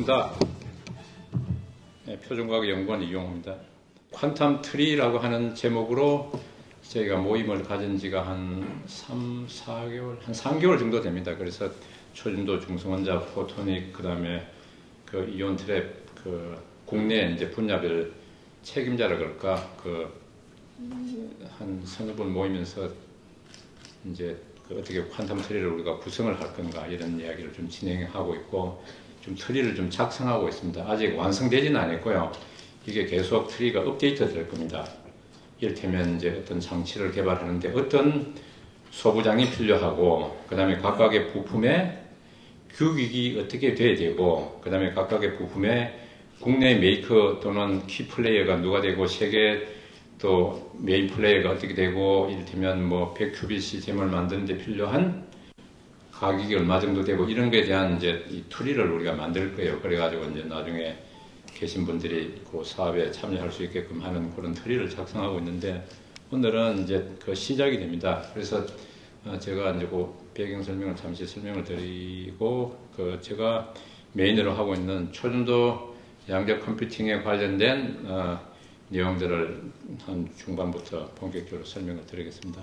반갑습니다. 네, 표준과학연구원 이용호입니다. 퀀텀 트리라고 하는 제목으로 저희가 모임을 가진 지가 한 3개월 정도 됩니다. 그래서 초중도 중성원자, 포토닉, 그 다음에 그 이온 트랩, 그 국내 이제 분야별 책임자라 그럴까, 한 서너 번 모이면서 이제 어떻게 퀀텀 트리를 우리가 구성을 할 건가 이런 이야기를 좀 진행하고 있고, 좀 트리를 좀 작성하고 있습니다. 아직 완성되지는 않았고요. 이게 계속 트리가 업데이트 될 겁니다. 이를테면 이제 어떤 장치를 개발하는데 어떤 소부장이 필요하고, 그 다음에 각각의 부품에 규격이 어떻게 돼야 되고, 그 다음에 각각의 부품에 국내 메이커 또는 키 플레이어가 누가 되고, 세계 또 메인 플레이어가 어떻게 되고, 이를테면 뭐 100큐빗 시스템을 만드는데 필요한 가격이 얼마 정도 되고, 이런 거에 대한 이제 이 트리를 우리가 만들 거예요. 그래가지고 이제 나중에 계신 분들이 그 사업에 참여할 수 있게끔 하는 그런 트리를 작성하고 있는데, 오늘은 이제 그 시작이 됩니다. 그래서 제가 이제 그 배경 설명을 잠시 설명을 드리고, 제가 메인으로 하고 있는 초중도 양적 컴퓨팅에 관련된 내용들을 한 중반부터 본격적으로 설명을 드리겠습니다.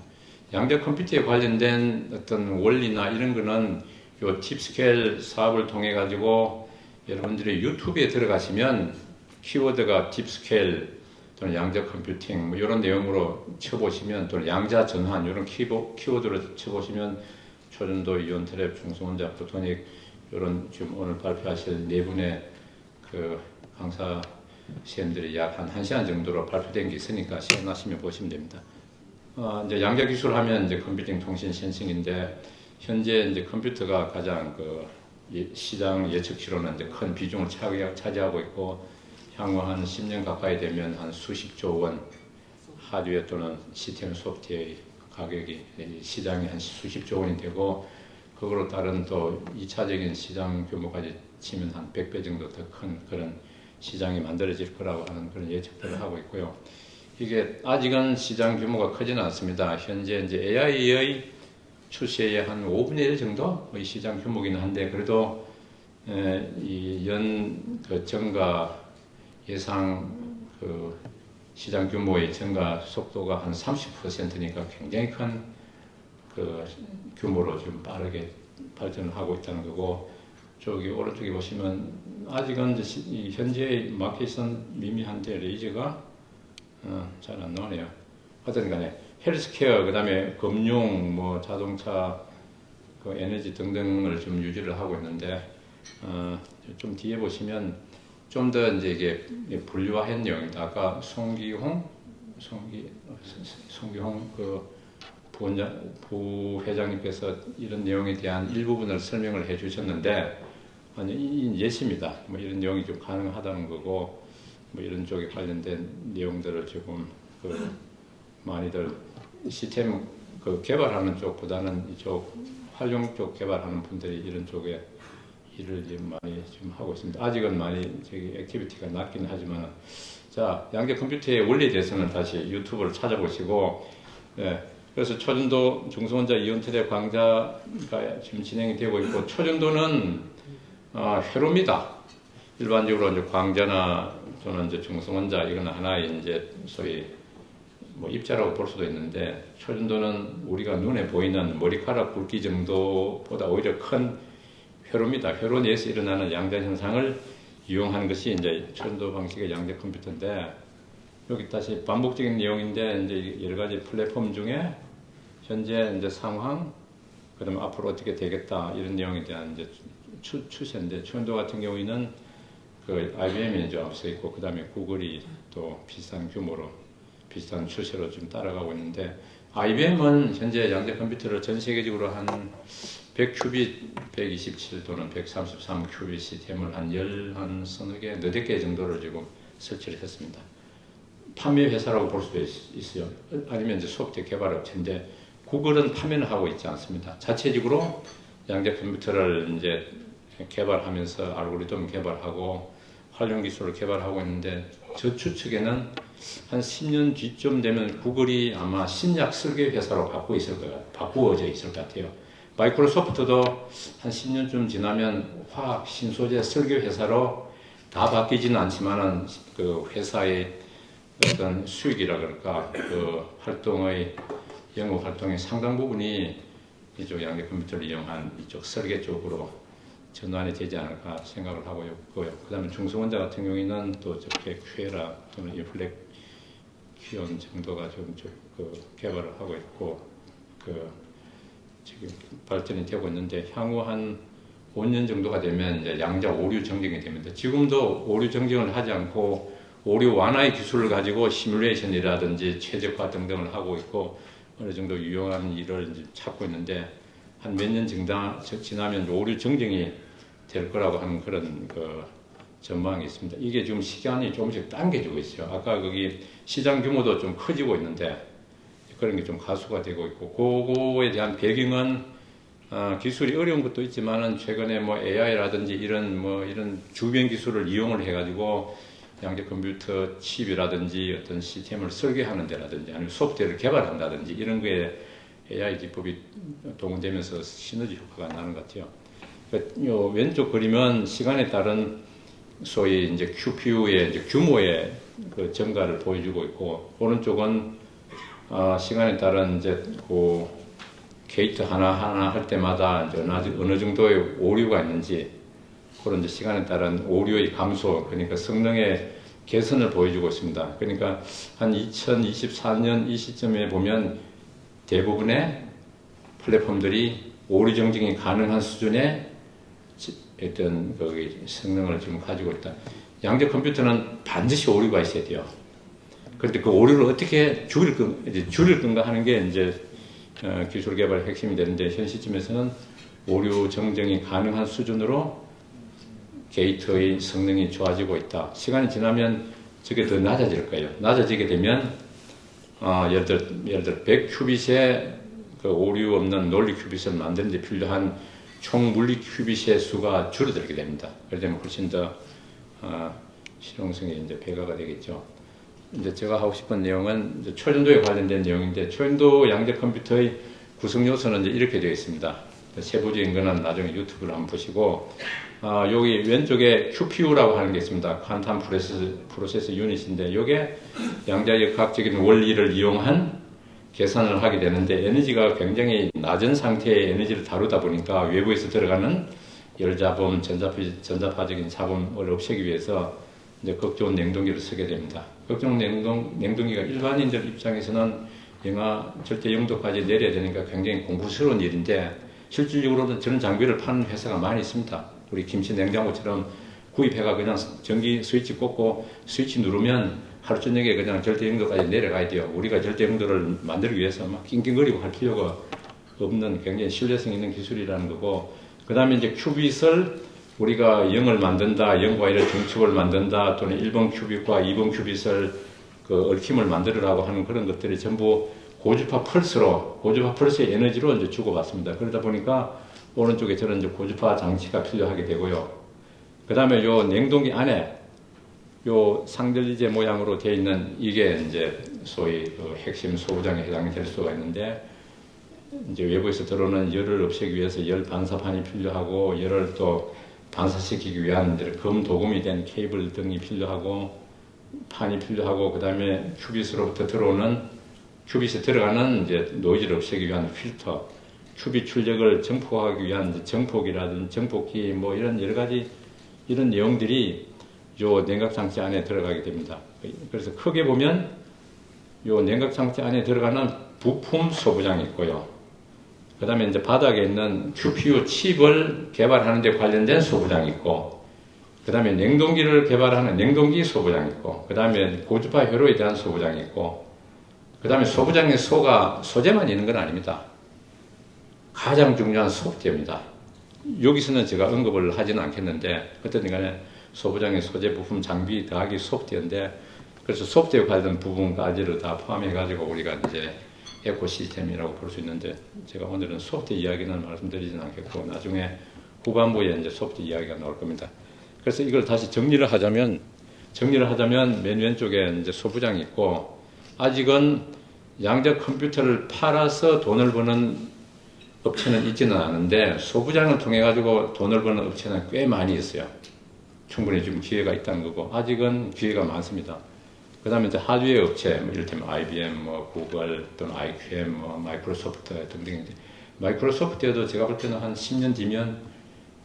양적 컴퓨팅에 관련된 어떤 원리나 이런 거는 요 딥스케일 사업을 통해 가지고 여러분들이 유튜브에 들어가시면 키워드가 딥스케일 또는 양적 컴퓨팅 뭐 이런 내용으로 쳐보시면, 또는 양자 전환 이런 키워드로 쳐보시면 초중도 이온 트랩 중성원자 포토닉 이런 지금 오늘 발표하실 네 분의 그 강사 시험들이 약 한 1시간 정도로 발표된 게 있으니까 시간 나시면 보시면 됩니다. 이제 양자 기술 하면 이제 컴퓨팅, 통신, 센싱인데, 현재 이제 컴퓨터가 가장 시장 예측치로는 이제 큰 비중을 차지하고 있고, 향후 한 10년 가까이 되면 한 수십조 원 하드웨어 또는 시스템 소프트웨어의 가격이 시장이 한 수십조 원이 되고, 그거로 따른 또 2차적인 시장 규모까지 치면 한 100배 정도 더 큰 그런 시장이 만들어질 거라고 하는 그런 예측들을 하고 있고요. 이게 아직은 시장 규모가 크지는 않습니다. 현재 이제 AI의 출시에 한 5분의 1 정도의 시장 규모이긴 한데, 그래도 이 증가 예상 시장 규모의 증가 속도가 한 30%니까 굉장히 큰 규모로 좀 빠르게 발전을 하고 있다는 거고, 저기 오른쪽에 보시면 아직은 이제 현재의 마켓은 미미한데 레이저가 잘 안 나오네요. 하여튼 간에 헬스케어, 그 다음에 금융, 뭐 자동차, 에너지 등등을 좀 유지를 하고 있는데, 좀 뒤에 보시면 좀 더 이제 이게 분류화한 내용입니다. 아까 송기홍 부회장님께서 이런 내용에 대한 일부분을 설명을 해 주셨는데, 이 예시입니다. 뭐 이런 내용이 좀 가능하다는 거고, 뭐 이런 쪽에 관련된 내용들을 조금 많이들 시스템 개발하는 쪽보다는 이쪽 활용 쪽 개발하는 분들이 이런 쪽에 일을 지금 많이 좀 하고 있습니다. 아직은 많이 액티비티가 낮긴 하지만, 자, 양적 컴퓨터의 원리에 대해서는 다시 유튜브를 찾아보시고, 그래서 초중도 중성원자 이온 트랩 강좌가 지금 진행이 되고 있고, 초중도는 회로입니다. 일반적으로 이제 광자나 또는 이제 중성원자 이건 하나의 이제 소위 뭐 입자라고 볼 수도 있는데, 초중도는 우리가 눈에 보이는 머리카락 굵기 정도보다 오히려 큰 회로입니다. 회로 내에서 일어나는 양자 현상을 이용한 것이 이제 초중도 방식의 양적 컴퓨터인데, 여기 다시 반복적인 내용인데, 이제 여러 가지 플랫폼 중에 현재 이제 상황, 그다음에 앞으로 어떻게 되겠다 이런 내용에 대한 이제 추세인데, 초중도 같은 경우에는 IBM이 이제 앞서 있고, 그 다음에 구글이 또 비슷한 규모로 비슷한 추세로 좀 따라가고 있는데, IBM은 현재 양적 컴퓨터를 전 세계적으로 한 100큐빗, 127 또는 133 큐빗 시스템을 한 서너 개, 너댓 개 정도를 지금 설치를 했습니다. 판매 회사라고 볼 수도 있어요. 아니면 이제 소프트웨어 개발 업체인데, 구글은 판매를 하고 있지 않습니다. 자체적으로 양적 컴퓨터를 이제 개발하면서 알고리즘 개발하고 활용 기술을 개발하고 있는데, 저 추측에는 한 10년 뒤쯤 되면 구글이 아마 신약 설계 회사로 바꾸어져 있을 것 같아요. 마이크로소프트도 한 10년쯤 지나면 화학, 신소재, 설계 회사로 다 바뀌지는 않지만은 그 회사의 어떤 수익이라 그럴까, 그 활동의, 영업 활동의 상당 부분이 이쪽 양대 컴퓨터를 이용한 이쪽 설계 쪽으로 전환이 되지 않을까 생각을 하고 있고요. 그 다음에 중소원자 같은 경우에는 또 저렇게 큐에라 또는 인플렉키온 정도가 좀 그 개발을 하고 있고, 그 지금 발전이 되고 있는데, 향후 한 5년 정도가 되면 이제 양자 오류 정정이 됩니다. 지금도 오류 정정을 하지 않고 오류 완화의 기술을 가지고 시뮬레이션이라든지 최적화 등등을 하고 있고 어느 정도 유용한 일을 이제 찾고 있는데, 한 몇 년 지나면 오류 정정이 될 거라고 하는 그런 그 전망이 있습니다. 이게 지금 시간이 조금씩 당겨지고 있어요. 아까 거기 시장 규모도 좀 커지고 있는데 그런 게 좀 가수가 되고 있고, 그거에 대한 배경은 기술이 어려운 것도 있지만은 최근에 뭐 AI라든지 이런 주변 기술을 이용을 해가지고 양자 컴퓨터 칩이라든지 어떤 시스템을 설계하는 데라든지 아니면 소프트웨어를 개발한다든지 이런 거에 AI 기법이 동원되면서 시너지 효과가 나는 것 같아요. 요 왼쪽 그림은 시간에 따른 소위 이제 QPU의 이제 규모의 그 증가를 보여주고 있고, 오른쪽은 시간에 따른 이제 그 게이트 하나하나 할 때마다 이제 어느 정도의 오류가 있는지, 그런 이제 시간에 따른 오류의 감소, 그러니까 성능의 개선을 보여주고 있습니다. 그러니까 한 2024년 이 시점에 보면 대부분의 플랫폼들이 오류 정정이 가능한 수준의 어떤 그 성능을 지금 가지고 있다. 양자 컴퓨터는 반드시 오류가 있어야 돼요. 그런데 그 오류를 어떻게 줄일 건가 하는 게 이제 기술 개발의 핵심이 되는데, 현 시점에서는 오류 정정이 가능한 수준으로 게이트의 성능이 좋아지고 있다. 시간이 지나면 저게 더 낮아질 거예요. 낮아지게 되면 예를 들어 100큐빗의 그 오류 없는 논리 큐빗을 만드는 데 필요한 총 물리 큐빗의 수가 줄어들게 됩니다. 그러면 훨씬 더 실용성이 이제 배가가 되겠죠. 이제 제가 하고 싶은 내용은 이제 초전도에 관련된 내용인데, 초전도 양자 컴퓨터의 구성 요소는 이제 이렇게 되어 있습니다. 세부적인 거는 나중에 유튜브를 한번 보시고, 여기 왼쪽에 QPU라고 하는 게 있습니다. 퀀텀 프로세스 유닛인데, 이게 양자역학적인 원리를 이용한 계산을 하게 되는데, 에너지가 굉장히 낮은 상태의 에너지를 다루다 보니까 외부에서 들어가는 열자범, 전자파적인 잡음을 없애기 위해서 이제 극저온 냉동기를 쓰게 됩니다. 극저온 냉동기가 일반인들 입장에서는 영하 절대 0도까지 내려야 되니까 굉장히 공부스러운 일인데, 실질적으로는 저런 장비를 파는 회사가 많이 있습니다. 우리 김치 냉장고처럼 구입해가 그냥 전기 스위치 꽂고 스위치 누르면 하루 저녁에 그냥 절대 0도까지 내려가야 돼요. 우리가 절대 0도를 만들기 위해서 막 낑낑거리고 할 필요가 없는 굉장히 신뢰성 있는 기술이라는 거고, 그 다음에 이제 큐빗을 우리가 0을 만든다, 0과 1의 중첩을 만든다, 또는 1번 큐빗과 2번 큐빗을 그 얽힘을 만들으라고 하는 그런 것들이 전부 고주파 펄스의 에너지로 이제 주고받습니다. 그러다 보니까 오른쪽에 저런 이제 고주파 장치가 필요하게 되고요. 그 다음에 요 냉동기 안에 요 상들리제 모양으로 되어 있는 이게 이제 소위 그 핵심 소부장에 해당이 될 수가 있는데, 이제 외부에서 들어오는 열을 없애기 위해서 열 반사판이 필요하고, 열을 또 반사시키기 위한 검 도금이 된 케이블 등이 필요하고, 판이 필요하고, 그 다음에 큐빗으로부터 큐빗에 들어가는 이제 노이즈를 없애기 위한 필터, 큐빗 출력을 정폭하기 위한 정폭이라든지 정폭기 뭐 이런 여러 가지 이런 내용들이 요 냉각장치 안에 들어가게 됩니다. 그래서 크게 보면 요 냉각장치 안에 들어가는 부품 소부장이 있고요. 그 다음에 이제 바닥에 있는 QPU 칩을 개발하는 데 관련된 소부장이 있고, 그 다음에 냉동기를 개발하는 냉동기 소부장이 있고, 그 다음에 고주파 회로에 대한 소부장이 있고, 그 다음에 소부장의 소가 소재만 있는 건 아닙니다. 가장 중요한 소프트웨어입니다. 여기서는 제가 언급을 하지는 않겠는데, 어떤 간에 소부장의 소재 부품 장비 더하기 소프트웨어인데, 그래서 소프트웨어 관련 부분까지를 다 포함해가지고 우리가 이제 에코시스템이라고 볼 수 있는데, 제가 오늘은 소프트웨어 이야기는 말씀드리지는 않겠고, 나중에 후반부에 이제 소프트웨어 이야기가 나올 겁니다. 그래서 이걸 다시 정리를 하자면 맨 왼쪽에 이제 소부장이 있고, 아직은 양자 컴퓨터를 팔아서 돈을 버는 업체는 있지는 않은데 소부장을 통해 가지고 돈을 버는 업체는 꽤 많이 있어요. 충분히 지금 기회가 있다는 거고 아직은 기회가 많습니다. 그 다음에 이제 하드웨어 업체, 뭐 이를테면 IBM, 뭐 구글 또는 IQM, 뭐 마이크로소프트 등등인데 마이크로소프트에도 제가 볼 때는 한 10년 뒤면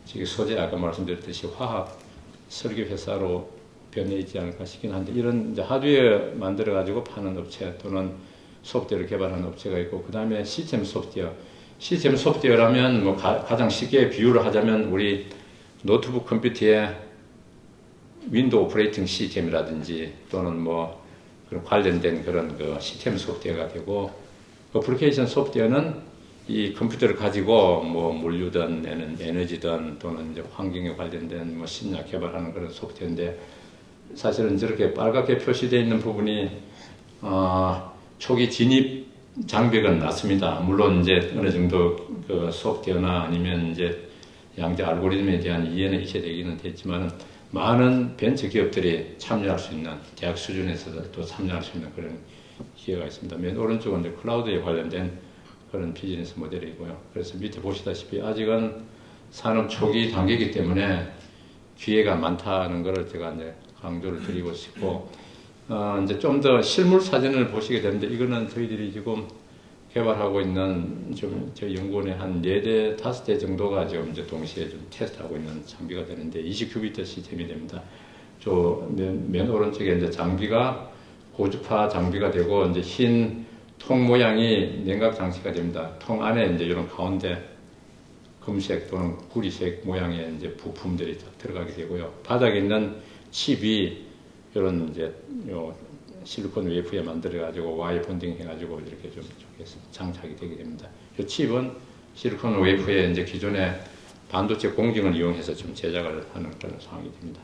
지금 소재 아까 말씀드렸듯이 화학 설계 회사로 변해있지 않을까 싶긴 한데 이런 이제 하드웨어 만들어 가지고 파는 업체 또는 소프트웨어를 개발하는 업체가 있고 그 다음에 시스템 소프트웨어라면 뭐 가장 쉽게 비유를 하자면 우리 노트북 컴퓨터에 윈도우 오퍼레이팅 시스템이라든지 또는 뭐 그런 관련된 그런 그 시스템 소프트웨어가 되고 어플리케이션 소프트웨어는 이 컴퓨터를 가지고 뭐 물류든 에너지든 또는 이제 환경에 관련된 뭐 신약 개발하는 그런 소프트웨어인데 사실은 저렇게 빨갛게 표시되어 있는 부분이 초기 진입 장벽은 낮습니다. 물론 이제 어느 정도 그 소프트웨어나 아니면 이제 양자 알고리즘에 대한 이해는 있어야 되기는 했지만 많은 벤처 기업들이 참여할 수 있는 대학 수준에서도 또 참여할 수 있는 그런 기회가 있습니다. 맨 오른쪽은 이제 클라우드에 관련된 그런 비즈니스 모델이고요. 그래서 밑에 보시다시피 아직은 산업 초기 단계이기 때문에 기회가 많다는 것을 제가 이제 강조를 드리고 싶고, 이제 좀 더 실물 사진을 보시게 되는데, 이거는 저희들이 지금 개발하고 있는 저희 연구원에 한 4대, 5대 정도가 지금 이제 동시에 좀 테스트하고 있는 장비가 되는데, 20큐비트 시스템이 됩니다. 맨 오른쪽에 이제 장비가 고주파 장비가 되고, 이제 흰 통 모양이 냉각 장치가 됩니다. 통 안에 이제 이런 가운데 금색 또는 구리색 모양의 이제 부품들이 들어가게 되고요. 바닥에 있는 칩이 이런 이제 요 실리콘 웨이프에 만들어가지고 와이 본딩 해가지고 이렇게 좀 장착이 되게 됩니다. 이 칩은 실리콘 웨이프에 이제 기존의 반도체 공정을 이용해서 좀 제작을 하는 그런 상황이 됩니다.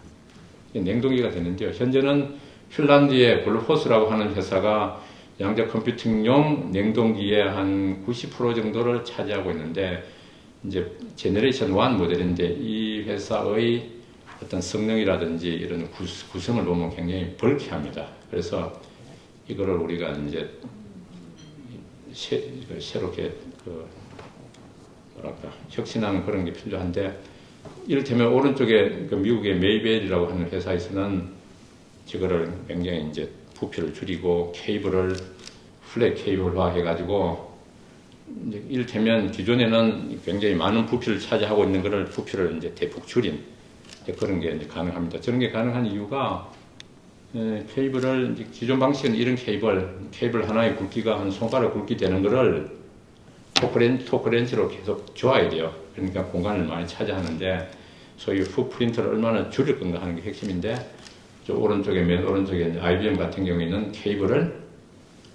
냉동기가 되는데요. 현재는 핀란드의 블루포스라고 하는 회사가 양자 컴퓨팅용 냉동기의 한 90% 정도를 차지하고 있는데, 이제 제너레이션 1 모델인데 이 회사의 어떤 성능이라든지 이런 구성을 보면 굉장히 벌크합니다. 그래서 이거를 우리가 이제 새롭게 혁신하는 그런 게 필요한데, 이를테면 오른쪽에 그 미국의 메이벨이라고 하는 회사에서는 이거를 굉장히 이제 부피를 줄이고 케이블을 플랫 케이블화 해가지고, 이제 이를테면 기존에는 굉장히 많은 부피를 차지하고 있는 것을 부피를 이제 대폭 줄인 그런 게 이제 가능합니다. 저런 게 가능한 이유가 케이블을 이제 기존 방식은 이런 케이블 하나의 굵기가 한 손가락 굵기 되는 거를 토크렌치로 계속 조아야 돼요. 그러니까 공간을 많이 차지하는데 소위 풋프린트를 얼마나 줄일 건가 하는 게 핵심인데, 저 오른쪽에 맨 오른쪽에 IBM 같은 경우에는 케이블을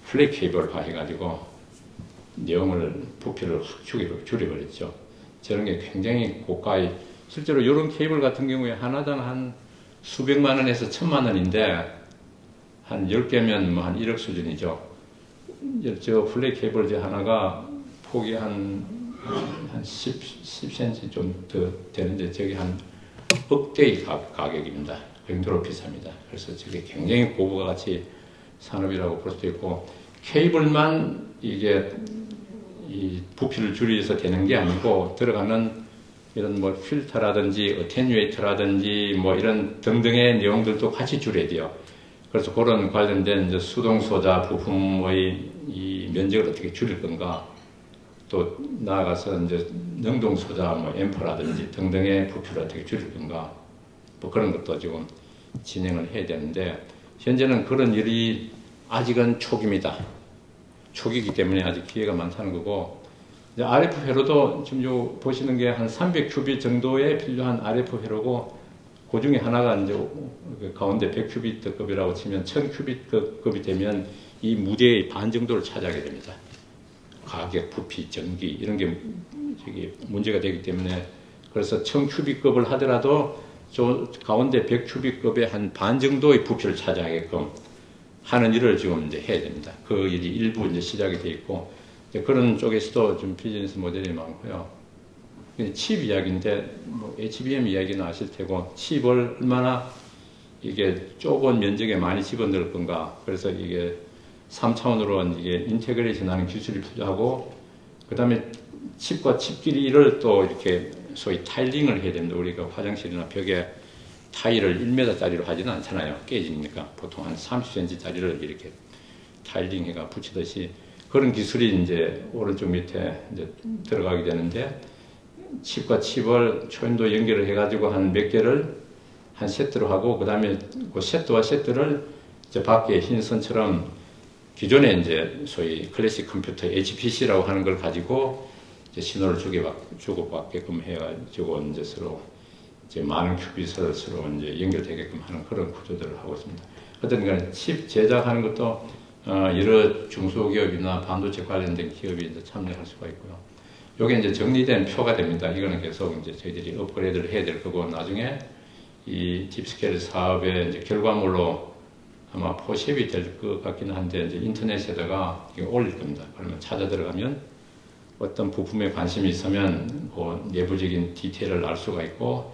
플랫 케이블화 해가지고 내용을 부피를 확 줄여버렸죠. 저런 게 굉장히 고가의, 실제로 이런 케이블 같은 경우에 하나당 한 수백만 원에서 1000만 원인데 한 10개면 뭐 한 1억 수준이죠. 저 플랫 케이블 저 하나가 폭이 한 10cm 좀 더 되는데 저게 한 억대의 가격입니다. 그 정도로 비쌉니다. 그래서 저게 굉장히 고부가 가치 산업이라고 볼 수도 있고, 케이블만 이게 이 부피를 줄여서 되는 게 아니고 들어가는 이런 뭐 필터라든지 어테뉴에이터라든지 뭐 이런 등등의 내용들도 같이 줄여야 돼요. 그래서 그런 관련된 이제 수동 소자 부품의 이 면적을 어떻게 줄일 건가, 또 나아가서 이제 능동 소자 뭐 앰프라든지 등등의 부피를 어떻게 줄일 건가, 뭐 그런 것도 지금 진행을 해야 되는데, 현재는 그런 일이 아직은 초기입니다. 초기이기 때문에 아직 기회가 많다는 거고, 이제 RF 회로도 지금 요 보시는 게 한 300큐빗 정도에 필요한 RF 회로고, 그 중에 하나가 이제 그 가운데 100큐빗급이라고 치면 1000큐빗급이 되면 이 무대의 반 정도를 차지하게 됩니다. 가격, 부피, 전기 이런 게 문제가 되기 때문에, 그래서 1000큐빗급을 하더라도 저 가운데 100큐빗급의 한 반 정도의 부피를 차지하게끔 하는 일을 지금 이제 해야 됩니다. 그 일이 일부 이제 시작이 돼 있고, 그런 쪽에서도 좀 비즈니스 모델이 많고요. 칩 이야기인데, 뭐 HBM 이야기는 아실 테고, 칩을 얼마나 이게 좁은 면적에 많이 집어넣을 건가. 그래서 이게 3차원으로 이게 인테그레이션 하는 기술이 필요하고, 그 다음에 칩과 칩끼리를 또 이렇게 소위 타일링을 해야 됩니다. 우리가 화장실이나 벽에 타일을 1m짜리로 하지는 않잖아요. 깨지니까 보통 한 30cm짜리를 이렇게 타일링해가 붙이듯이 그런 기술이 이제 오른쪽 밑에 이제 들어가게 되는데 칩과 칩을 초인도 연결을 해가지고 한 몇 개를 한 세트로 하고 그 다음에 그 세트와 세트를 이제 밖에 흰 선처럼 기존에 이제 소위 클래식 컴퓨터 HPC라고 하는 걸 가지고 이제 신호를 주고받게끔 해가지고 이제 서로 이제 많은 큐빗을 서로 이제 연결되게끔 하는 그런 구조들을 하고 있습니다. 어떤 간에 칩 제작하는 것도 여러 중소기업이나 반도체 관련된 기업이 이제 참여할 수가 있고요. 요게 이제 정리된 표가 됩니다. 이거는 계속 이제 저희들이 업그레이드를 해야 될 거고 나중에 이 딥스케일 사업의 이제 결과물로 아마 포샵이 될 것 같기는 한데 이제 인터넷에다가 이거 올릴 겁니다. 그러면 찾아 들어가면 어떤 부품에 관심이 있으면 그 내부적인 디테일을 알 수가 있고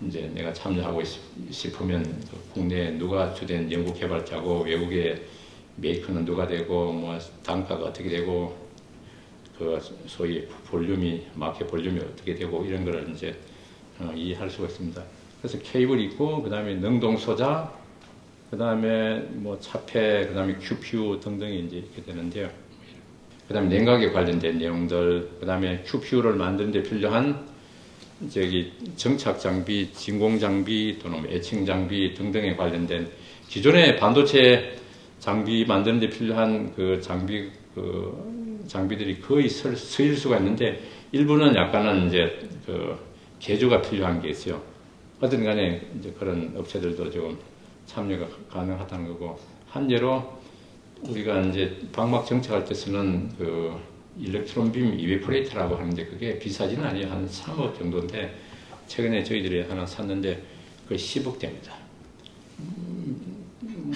이제 내가 참여하고 싶으면 국내에 누가 주된 연구 개발자고 외국의 메이커는 누가 되고 뭐 단가가 어떻게 되고 그 소위 볼륨이 마켓 볼륨이 어떻게 되고 이런 거를 이제 이해할 수가 있습니다. 그래서 케이블 있고 그 다음에 능동 소자 그 다음에 뭐 차폐 그 다음에 QPU 등등이 이제 이렇게 되는데요. 그 다음에 냉각에 관련된 내용들 그 다음에 QPU를 만드는 데 필요한 저기 정착 장비, 진공 장비 또는 애칭 장비 등등에 관련된 기존의 반도체 장비 만드는 데 필요한 그 장비들이 거의 서일 수가 있는데 일부는 약간은 이제 그 개조가 필요한 게 있어요. 어떤 간에 이제 그런 업체들도 조금 참여가 가능하다는 거고 한예로 우리가 이제 방막 정착할 때 쓰는 그 일렉트론 빔 이베포레이터라고 하는데 그게 비싸지는 아니에요. 한 3억 정도인데 최근에 저희들이 하나 샀는데 그 10억 됩니다.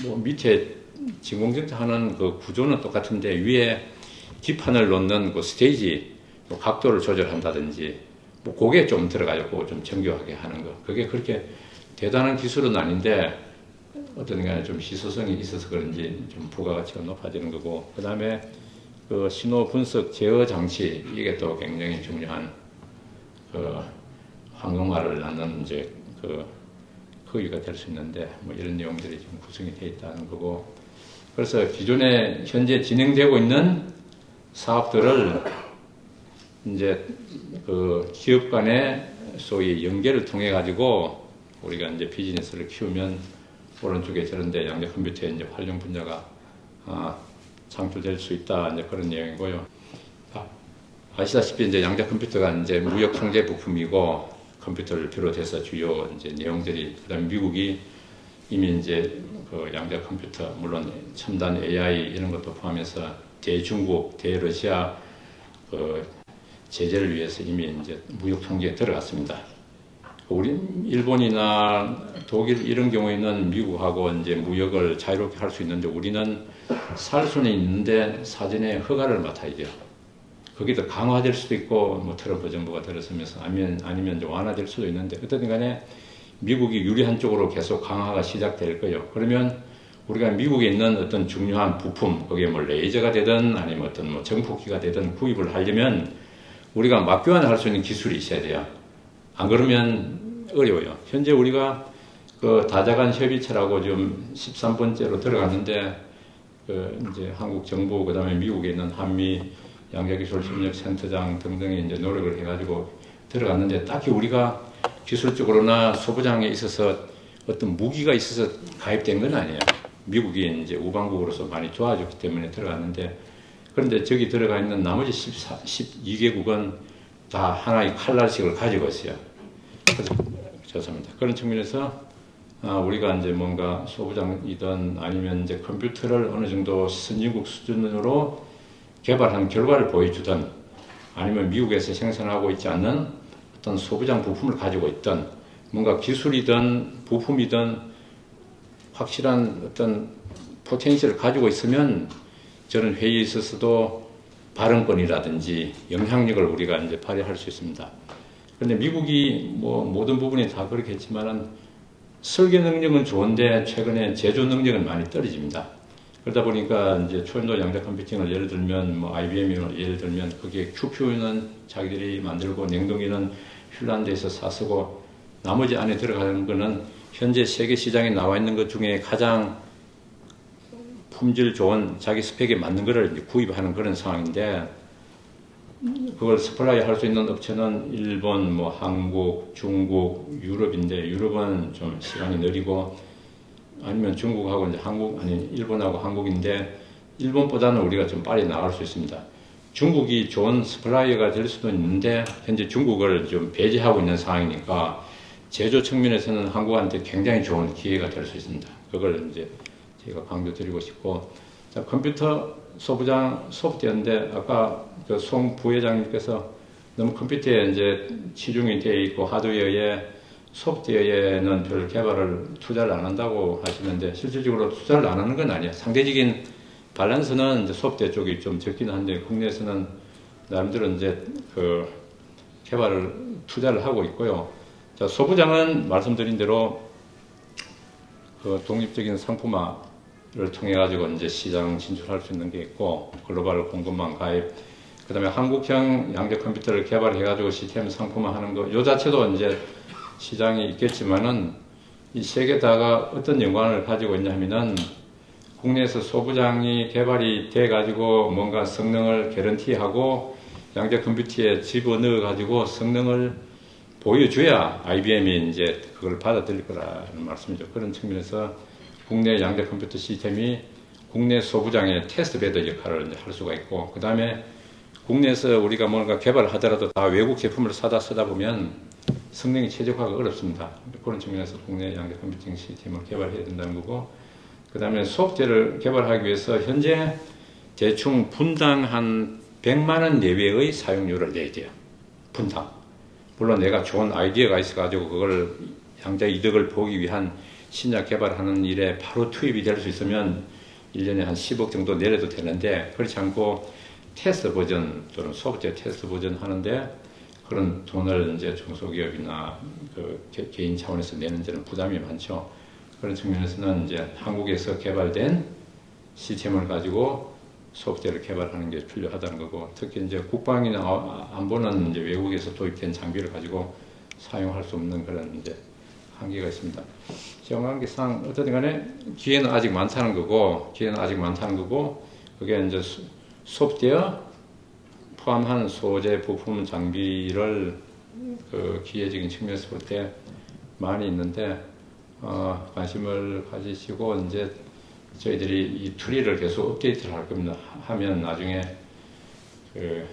뭐 밑에 진공정착하는 그 구조는 똑같은데 위에 기판을 놓는 그 스테이지 뭐 각도를 조절한다든지 뭐 그게 좀 들어가지고 좀 정교하게 하는 거. 그게 그렇게 대단한 기술은 아닌데 어떤 간에 좀 희소성이 있어서 그런지 좀 부가가치가 높아지는 거고 그 다음에 그 신호 분석 제어 장치 이게 또 굉장히 중요한 그 항공화를 낳는 이제 그 거기가 될 수 있는데 뭐 이런 내용들이 지금 구성이 되어 있다는 거고 그래서 기존에 현재 진행되고 있는 사업들을 이제 그 기업 간의 소위 연계를 통해 가지고 우리가 이제 비즈니스를 키우면 오른쪽에 저런데 양자 컴퓨터의 이제 활용 분야가 창출될 수 있다 이제 그런 내용이고요. 아시다시피 이제 양자 컴퓨터가 이제 무역 통제 부품이고 컴퓨터를 비롯해서 주요 이제 내용들이 그다음에 미국이 이미 이제 그 양자 컴퓨터 물론 첨단 AI 이런 것도 포함해서 대중국, 대러시아 그 제재를 위해서 이미 이제 무역 통제에 들어갔습니다. 우리 일본이나 독일 이런 경우에는 미국하고 이제 무역을 자유롭게 할 수 있는데 우리는 살 수는 있는데 사전에 허가를 맡아야죠. 그게 더 강화될 수도 있고 뭐 트럼프 정부가 들어서면서 아니면 이제 완화될 수도 있는데 어쨌든 간에 미국이 유리한 쪽으로 계속 강화가 시작될 거예요. 그러면 우리가 미국에 있는 어떤 중요한 부품, 그게 뭐 레이저가 되든 아니면 어떤 뭐 정폭기가 되든 구입을 하려면 우리가 맞교환을 할 수 있는 기술이 있어야 돼요. 안 그러면 어려워요. 현재 우리가 그 다자간 협의체라고 지금 13번째로 들어갔는데 그 이제 한국 정부 그다음에 미국에 있는 한미 양자기술협력센터장 등등이 이제 노력을 해가지고 들어갔는데 딱히 우리가 기술적으로나 소부장에 있어서 어떤 무기가 있어서 가입된 건 아니에요. 미국이 이제 우방국으로서 많이 도와줬기 때문에 들어갔는데 그런데 저기 들어가 있는 나머지 12개국은 다 하나의 칼날식을 가지고 있어요. 그래서 죄송합니다. 그런 측면에서 우리가 이제 뭔가 소부장이든 아니면 이제 컴퓨터를 어느 정도 선진국 수준으로 개발한 결과를 보여주든 아니면 미국에서 생산하고 있지 않는 어떤 소부장 부품을 가지고 있든 뭔가 기술이든 부품이든 확실한 어떤 포텐셜을 가지고 있으면 저는 회의에 있어서도 발언권이라든지 영향력을 우리가 이제 발휘할 수 있습니다. 그런데 미국이 뭐 모든 부분이 다 그렇겠지만은 설계 능력은 좋은데 최근에 제조 능력은 많이 떨어집니다. 그러다 보니까 이제 초인도 양자 컴퓨팅을 예를 들면 뭐 IBM을 예를 들면 그게 QPU는 자기들이 만들고 냉동기는 핀란드에서 사쓰고 나머지 안에 들어가는 거는 현재 세계 시장에 나와 있는 것 중에 가장 품질 좋은 자기 스펙에 맞는 거를 이제 구입하는 그런 상황인데 그걸 스플라이 할 수 있는 업체는 일본, 뭐 한국, 중국, 유럽인데 유럽은 좀 시간이 느리고 아니면 중국하고 이제 한국 아니 일본하고 한국인데 일본보다는 우리가 좀 빨리 나갈 수 있습니다. 중국이 좋은 스플라이어가 될 수도 있는데 현재 중국을 좀 배제하고 있는 상황이니까 제조 측면에서는 한국한테 굉장히 좋은 기회가 될 수 있습니다. 그걸 이제 제가 강조드리고 싶고 자, 컴퓨터 소부장 소프트웨어인데 아까 그 송 부회장님께서 너무 컴퓨터에 이제 치중이 되어 있고 하드웨어에 소프트웨어에는 별 개발을 투자를 안 한다고 하시는데 실질적으로 투자를 안 하는 건 아니에요. 상대적인 밸런스는 이제 소프트웨어 쪽이 좀 적긴 한데 국내에서는 나름대로 이제 그 개발을 투자를 하고 있고요. 자, 소부장은 말씀드린 대로 그 독립적인 상품화를 통해 가지고 이제 시장 진출할 수 있는 게 있고 글로벌 공급망 가입 그 다음에 한국형 양자 컴퓨터를 개발해 가지고 시스템 상품화하는 거 요 자체도 이제 시장이 있겠지만은 이 세 개 다가 어떤 연관을 가지고 있냐 하면은 국내에서 소부장이 개발이 돼 가지고 뭔가 성능을 개런티하고 양자 컴퓨터에 집어넣어 가지고 성능을 보여줘야 IBM이 이제 그걸 받아들일 거라는 말씀이죠. 그런 측면에서 국내 양자 컴퓨터 시스템이 국내 소부장의 테스트베드 역할을 이제 할 수가 있고 그 다음에 국내에서 우리가 뭔가 개발을 하더라도 다 외국 제품을 사다 쓰다 보면 성능이 최적화가 어렵습니다. 그런 측면에서 국내 양자 컴퓨팅 시스템을 개발해야 된다는 거고 그 다음에 소프트웨어를 개발하기 위해서 현재 대충 분당 한 100만 원 내외의 사용료를 내야 돼요. 분당. 물론 내가 좋은 아이디어가 있어가지고 그걸 양자 이득을 보기 위한 신약 개발하는 일에 바로 투입이 될 수 있으면 1년에 한 10억 정도 내려도 되는데 그렇지 않고 테스트 버전 또는 소프트웨어 테스트 버전 하는데 그런 돈을 이제 중소기업이나 그 개인 차원에서 내는 데는 부담이 많죠. 그런 측면에서는 이제 한국에서 개발된 시스템을 가지고 소프트웨어를 개발하는 게 필요하다는 거고 특히 이제 국방이나 안보는 이제 외국에서 도입된 장비를 가지고 사용할 수 없는 그런 이제 한계가 있습니다. 시험관계상 어쨌든 간에 기회는 아직 많다는 거고 그게 이제 소프트웨어 포함한 소재, 부품, 장비를 그 기회적인 측면에서 볼 때 많이 있는데 관심을 가지시고 이제 저희들이 이 트리를 계속 업데이트를 할 겁니다. 하면 나중에 그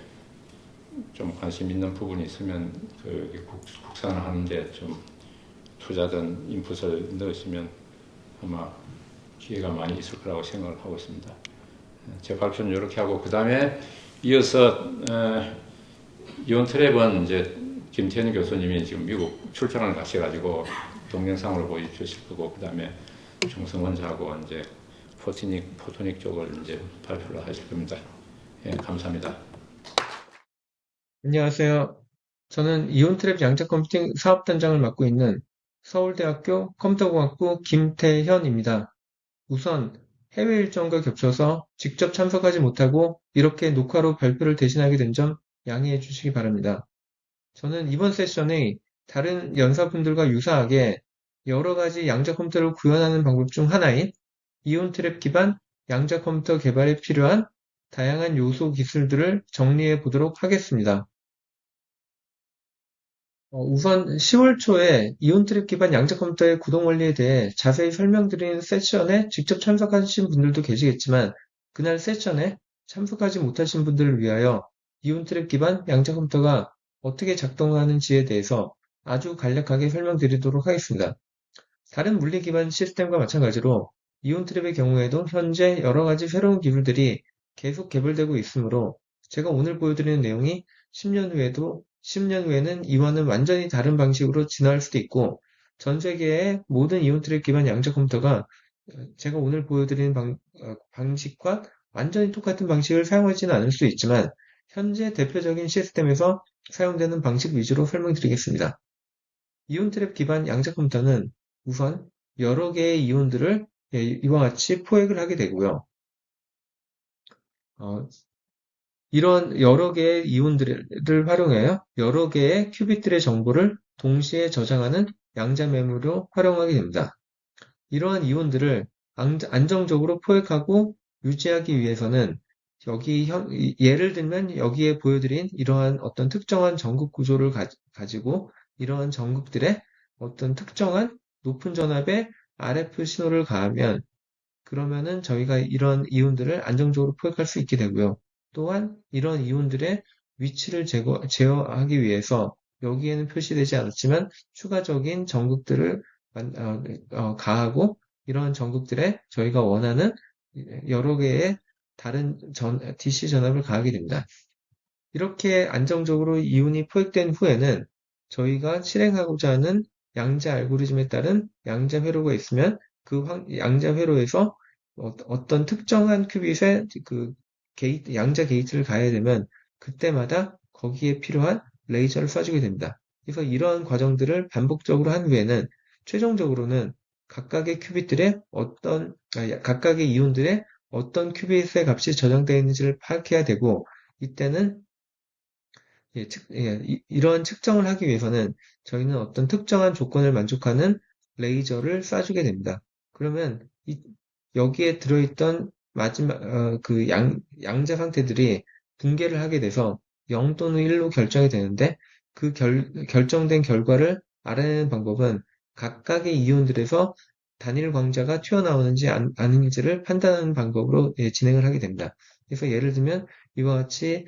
좀 관심 있는 부분이 있으면 그 국산을 하는데 좀 투자든 인풋을 넣으시면 아마 기회가 많이 있을 거라고 생각을 하고 있습니다. 제 발표는 이렇게 하고 그 다음에 이어서 이온 트랩은 이제 김태현 교수님이 지금 미국 출장을 가셔가지고 동영상으로 보여주실 거고 그 다음에 중성원자하고 이제 포토닉 쪽을 이제 발표를 하실 겁니다. 예, 감사합니다. 안녕하세요. 저는 이온트랩 양자 컴퓨팅 사업단장을 맡고 있는 서울대학교 컴퓨터공학부 김태현입니다. 우선 해외 일정과 겹쳐서 직접 참석하지 못하고 이렇게 녹화로 발표를 대신하게 된 점 양해해 주시기 바랍니다. 저는 이번 세션에 다른 연사분들과 유사하게 여러 가지 양자 컴퓨터를 구현하는 방법 중 하나인 이온트랩 기반 양자 컴퓨터 개발에 필요한 다양한 요소 기술들을 정리해 보도록 하겠습니다. 우선 10월 초에 이온트랩 기반 양자 컴퓨터의 구동 원리에 대해 자세히 설명드리는 세션에 직접 참석하신 분들도 계시겠지만 그날 세션에 참석하지 못하신 분들을 위하여 이온트랩 기반 양자 컴퓨터가 어떻게 작동하는지에 대해서 아주 간략하게 설명드리도록 하겠습니다. 다른 물리 기반 시스템과 마찬가지로 이온트랩의 경우에도 현재 여러 가지 새로운 기술들이 계속 개발되고 있으므로 제가 오늘 보여드리는 내용이 10년 후에는 이와는 완전히 다른 방식으로 진화할 수도 있고 전 세계의 모든 이온트랩 기반 양자 컴퓨터가 제가 오늘 보여드리는 방식과 완전히 똑같은 방식을 사용하지는 않을 수 있지만 현재 대표적인 시스템에서 사용되는 방식 위주로 설명드리겠습니다. 이온트랩 기반 양자 컴퓨터는 우선 여러 개의 이온들을 이와 같이 포획을 하게 되고요. 어, 이런 여러 개의 이온들을 활용하여 여러 개의 큐빅들의 정보를 동시에 저장하는 양자 메모리로 활용하게 됩니다. 이러한 이온들을 안정적으로 포획하고 유지하기 위해서는 예를 들면 여기에 보여드린 이러한 어떤 특정한 전극 구조를 가지고 이러한 전극들의 어떤 특정한 높은 전압의 RF 신호를 가하면 그러면은 저희가 이런 이온들을 안정적으로 포획할 수 있게 되고요. 또한 이런 이온들의 위치를 제어하기 위해서 여기에는 표시되지 않았지만 추가적인 전극들을 가하고 이런 전극들에 저희가 원하는 여러 개의 다른 DC 전압을 가하게 됩니다. 이렇게 안정적으로 이온이 포획된 후에는 저희가 실행하고자 하는 양자 알고리즘에 따른 양자 회로가 있으면 그 양자 회로에서 어떤 특정한 큐빗에 그 양자 게이트를 가야 되면 그때마다 거기에 필요한 레이저를 쏴주게 됩니다. 그래서 이러한 과정들을 반복적으로 한 후에는 최종적으로는 각각의 이온들의 어떤 큐빗의 값이 저장되어 있는지를 파악해야 되고 이때는 이러한 측정을 하기 위해서는 저희는 어떤 특정한 조건을 만족하는 레이저를 쏴주게 됩니다. 그러면 여기에 들어있던 마지막 양자 상태들이 붕괴를 하게 돼서 0 또는 1로 결정이 되는데 그 결정된 결과를 알아내는 방법은 각각의 이온들에서 단일 광자가 튀어나오는지 아닌지를 판단하는 방법으로 진행을 하게 됩니다. 그래서 예를 들면 이와 같이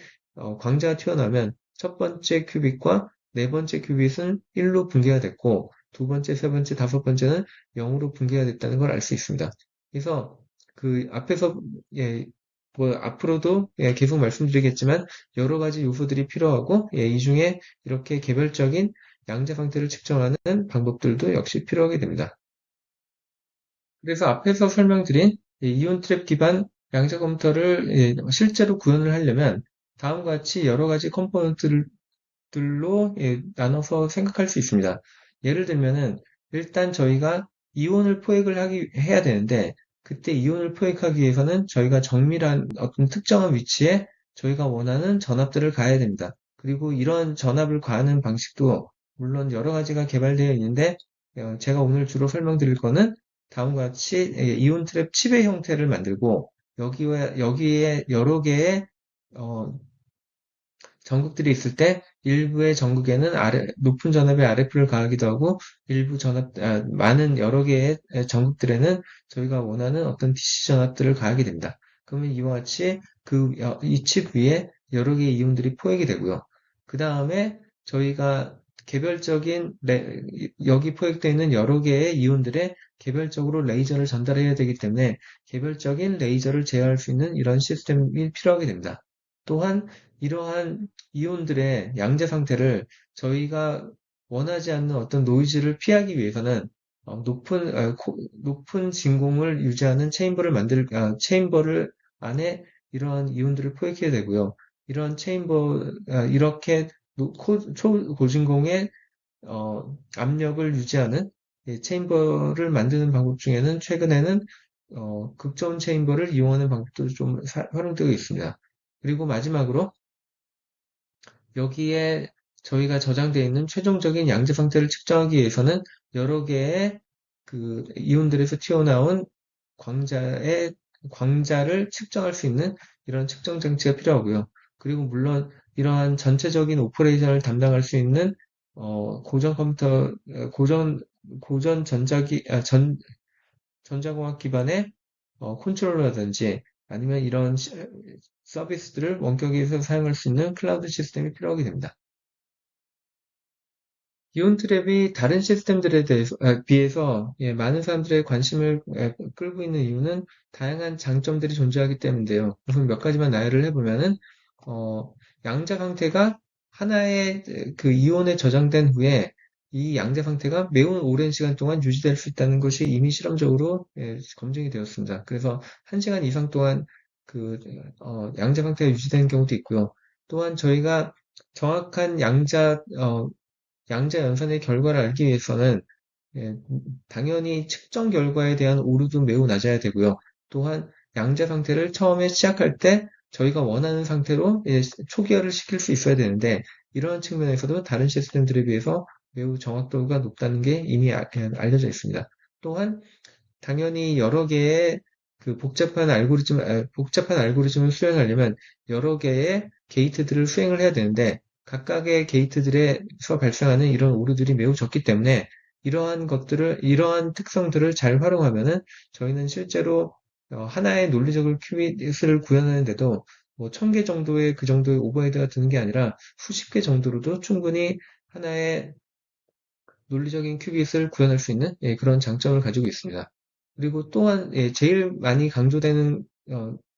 광자가 튀어나오면 첫 번째 큐빅과 네 번째 큐빅은 1로 붕괴가 됐고 두 번째, 세 번째, 다섯 번째는 0으로 붕괴가 됐다는 걸 알 수 있습니다. 그래서 그 앞에서 뭐 앞으로도 계속 말씀드리겠지만 여러 가지 요소들이 필요하고 이 중에 이렇게 개별적인 양자 상태를 측정하는 방법들도 역시 필요하게 됩니다. 그래서 앞에서 설명드린 이온 트랩 기반 양자 컴퓨터를 실제로 구현을 하려면 다음과 같이 여러 가지 컴포넌트들로 나눠서 생각할 수 있습니다. 예를 들면은 일단 저희가 이온을 해야 되는데 그때 이온을 포획하기 위해서는 저희가 정밀한 어떤 특정한 위치에 저희가 원하는 전압들을 가해야 됩니다. 그리고 이런 전압을 가하는 방식도 물론 여러 가지가 개발되어 있는데 제가 오늘 주로 설명드릴 거는 다음과 같이 이온 트랩 칩의 형태를 만들고 여기에 여러 개의 어, 전극들이 있을 때 일부의 전극에는 높은 전압의 RF를 가하기도 하고 많은 여러 개의 전극들에는 저희가 원하는 어떤 DC 전압들을 가하게 됩니다. 그러면 이와 같이 이 칩 위에 여러 개의 이온들이 포획이 되고요. 그 다음에 저희가 여기 포획되어 있는 여러 개의 이온들에 개별적으로 레이저를 전달해야 되기 때문에 개별적인 레이저를 제어할 수 있는 이런 시스템이 필요하게 됩니다. 또한 이러한 이온들의 양자 상태를 저희가 원하지 않는 어떤 노이즈를 피하기 위해서는 높은 진공을 유지하는 체인버를 안에 이러한 이온들을 포획해야 되고요. 이렇게 초고진공의 압력을 유지하는 체인버를 만드는 방법 중에는 최근에는 극저온 체인버를 이용하는 방법도 좀 활용되고 있습니다. 그리고 마지막으로 여기에 저희가 저장되어 있는 최종적인 양자 상태를 측정하기 위해서는 여러 개의 그 이온들에서 튀어나온 광자를 측정할 수 있는 이런 측정 장치가 필요하고요. 그리고 물론 이러한 전체적인 오퍼레이션을 담당할 수 있는 고전 컴퓨터, 고전 전자공학 기반의 컨트롤러라든지 아니면 이런 서비스들을 원격에서 사용할 수 있는 클라우드 시스템이 필요하게 됩니다. 이온 트랩이 다른 시스템들에 비해서 많은 사람들의 관심을 끌고 있는 이유는 다양한 장점들이 존재하기 때문인데요. 우선 몇 가지만 나열을 해보면은 양자 상태가 하나의 그 이온에 저장된 후에 이 양자 상태가 매우 오랜 시간 동안 유지될 수 있다는 것이 이미 실험적으로 검증이 되었습니다. 그래서 1시간 이상 동안 양자 상태가 유지되는 경우도 있고요. 또한 저희가 정확한 양자 연산의 결과를 알기 위해서는 당연히 측정 결과에 대한 오류도 매우 낮아야 되고요. 또한 양자 상태를 처음에 시작할 때 저희가 원하는 상태로 초기화를 시킬 수 있어야 되는데 이러한 측면에서도 다른 시스템들에 비해서 매우 정확도가 높다는 게 이미 알려져 있습니다. 또한 당연히 여러 개의 그 복잡한 알고리즘을 수행하려면 여러 개의 게이트들을 수행을 해야 되는데 각각의 게이트들에서 발생하는 이런 오류들이 매우 적기 때문에 이러한 특성들을 잘 활용하면은 저희는 실제로 하나의 논리적인 큐빗을 구현하는데도 뭐 1000개 정도의 그 정도의 오버헤드가 드는 게 아니라 수십 개 정도로도 충분히 하나의 논리적인 큐빗을 구현할 수 있는 그런 장점을 가지고 있습니다. 그리고 또한 제일 많이 강조되는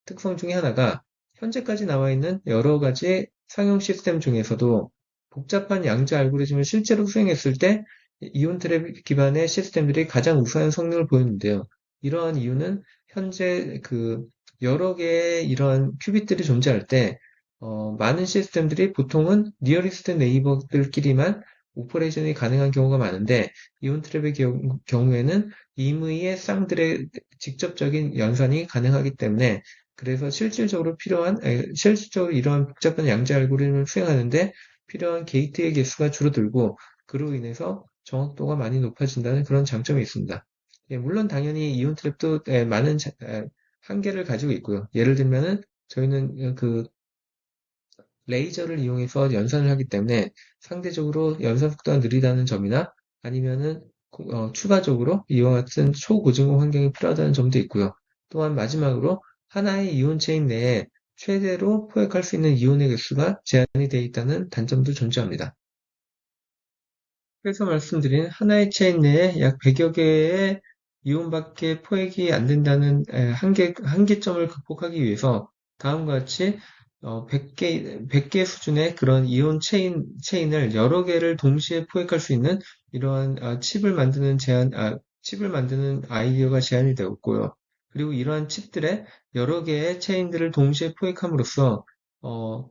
특성 중에 하나가 현재까지 나와 있는 여러 가지 상용 시스템 중에서도 복잡한 양자 알고리즘을 실제로 수행했을 때 이온 트랩 기반의 시스템들이 가장 우수한 성능을 보였는데요. 이러한 이유는 현재 그 여러 개의 이러한 큐빗들이 존재할 때 많은 시스템들이 보통은 니어리스트 네이버들끼리만 오퍼레이션이 가능한 경우가 많은데 이온 트랩의 경우에는 임의의 쌍들의 직접적인 연산이 가능하기 때문에 그래서 실질적으로 이러한 복잡한 양자 알고리즘을 수행하는데 필요한 게이트의 개수가 줄어들고 그로 인해서 정확도가 많이 높아진다는 그런 장점이 있습니다. 물론 당연히 이온 트랩도 많은 한계를 가지고 있고요. 예를 들면은 저희는 그 레이저를 이용해서 연산을 하기 때문에 상대적으로 연산 속도가 느리다는 점이나 아니면은 추가적으로 이와 같은 초고진공 환경이 필요하다는 점도 있고요. 또한 마지막으로 하나의 이온 체인 내에 최대로 포획할 수 있는 이온의 개수가 제한이 되어 있다는 단점도 존재합니다. 그래서 말씀드린 하나의 체인 내에 약 100여 개의 이온밖에 포획이 안 된다는 한계점을 극복하기 위해서 다음과 같이 100개 수준의 그런 이온 체인을 여러 개를 동시에 포획할 수 있는 이러한 칩을 만드는 아이디어가 제안이 되었고요. 그리고 이러한 칩들의 여러 개의 체인들을 동시에 포획함으로써 어,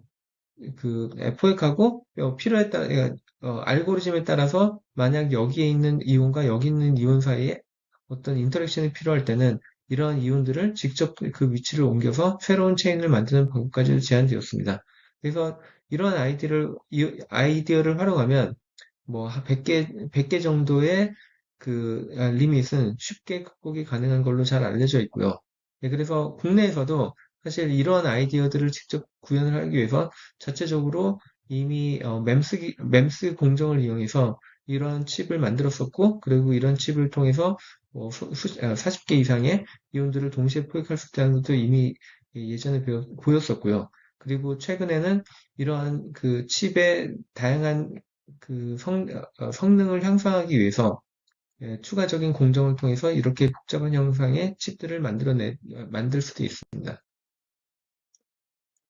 포획하고 필요에 따라 알고리즘에 따라서 만약 여기에 있는 이온과 여기 있는 이온 사이에 어떤 인터랙션이 필요할 때는 이러한 이온들을 직접 그 위치를 옮겨서 새로운 체인을 만드는 방법까지 제안되었습니다. 그래서 이러한 아이디어를 활용하면 뭐 100개 정도의 리밋은 쉽게 극복이 가능한 걸로 잘 알려져 있고요. 그래서 국내에서도 사실 이러한 아이디어들을 직접 구현을 하기 위해서 자체적으로 이미 mem스 공정을 이용해서 이러한 칩을 만들었었고, 그리고 이런 칩을 통해서 40개 이상의 이온들을 동시에 포획할 수 있다는 것도 이미 예전에 보였었고요. 그리고 최근에는 이러한 그 칩의 다양한 성능을 향상하기 위해서 추가적인 공정을 통해서 이렇게 복잡한 형상의 칩들을 만들 수도 있습니다.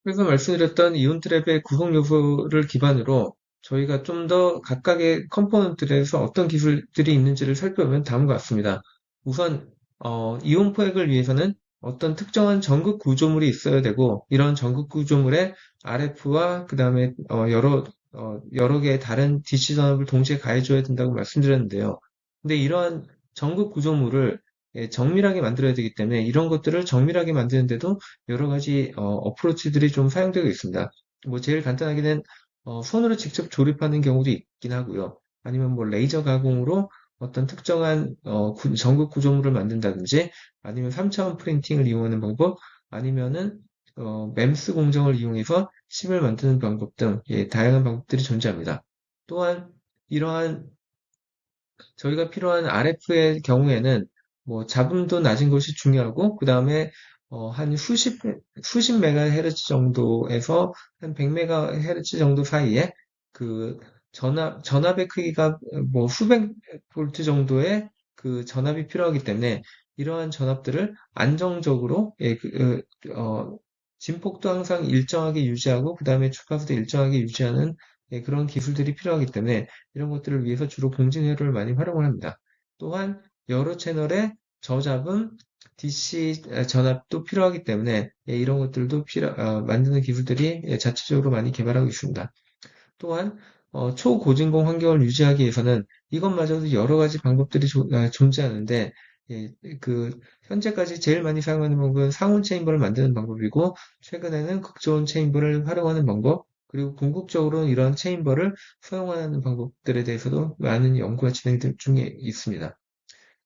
그래서 말씀드렸던 이온 트랩의 구성 요소를 기반으로 저희가 좀 더 각각의 컴포넌트들에서 어떤 기술들이 있는지를 살펴보면 다음과 같습니다. 우선 이온 포획을 위해서는 어떤 특정한 전극 구조물이 있어야 되고 이런 전극 구조물에 RF와 그 다음에 여러 개의 다른 DC 전압을 동시에 가해줘야 된다고 말씀드렸는데요. 근데 이러한 전극 구조물을 정밀하게 만들어야 되기 때문에 이런 것들을 정밀하게 만드는데도 여러 가지 어프로치들이 좀 사용되고 있습니다. 뭐 제일 간단하게는 손으로 직접 조립하는 경우도 있긴 하고요. 아니면 뭐 레이저 가공으로 어떤 특정한 전극 구조물을 만든다든지 아니면 3차원 프린팅을 이용하는 방법 아니면은 mem스 공정을 이용해서 칩을 만드는 방법 등 다양한 방법들이 존재합니다. 또한 이러한 저희가 필요한 RF의 경우에는 뭐 잡음도 낮은 것이 중요하고 그 다음에 한 수십 메가헤르츠 정도에서 한 100메가헤르츠 정도 사이에 그 전압의 크기가 뭐 수백 볼트 정도의 그 전압이 필요하기 때문에 이러한 전압들을 안정적으로 진폭도 항상 일정하게 유지하고 그 다음에 주파수도 일정하게 유지하는 그런 기술들이 필요하기 때문에 이런 것들을 위해서 주로 공진 회로를 많이 활용을 합니다. 또한 여러 채널의 저잡음, DC 전압도 필요하기 때문에 이런 것들도 만드는 기술들이 자체적으로 많이 개발하고 있습니다. 또한 초고진공 환경을 유지하기 위해서는 이것마저도 여러 가지 방법들이 존재하는데 예, 현재까지 제일 많이 사용하는 방법은 상온 체인버를 만드는 방법이고, 최근에는 극저온 체인버를 활용하는 방법, 그리고 궁극적으로는 이런 체인버를 사용하는 방법들에 대해서도 많은 연구가 진행 중에 있습니다.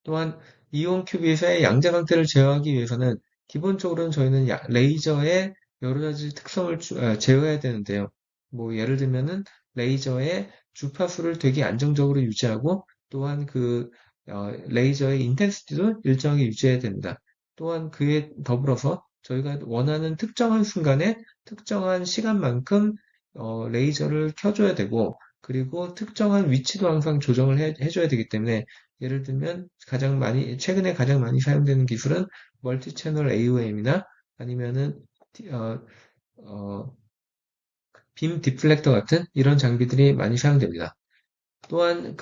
또한 이온 큐빗의 양자 상태를 제어하기 위해서는 기본적으로는 저희는 레이저의 여러 가지 특성을 제어해야 되는데요. 뭐 예를 들면은 레이저의 주파수를 되게 안정적으로 유지하고 또한 레이저의 인텐시티도 일정하게 유지해야 됩니다. 또한 그에 더불어서 저희가 원하는 특정한 순간에 특정한 시간만큼 레이저를 켜줘야 되고 그리고 특정한 위치도 항상 조정을 해줘야 되기 때문에 예를 들면 최근에 가장 많이 사용되는 기술은 멀티 채널 AOM이나 아니면은 어, 어, 빔 디플렉터 같은 이런 장비들이 많이 사용됩니다. 또한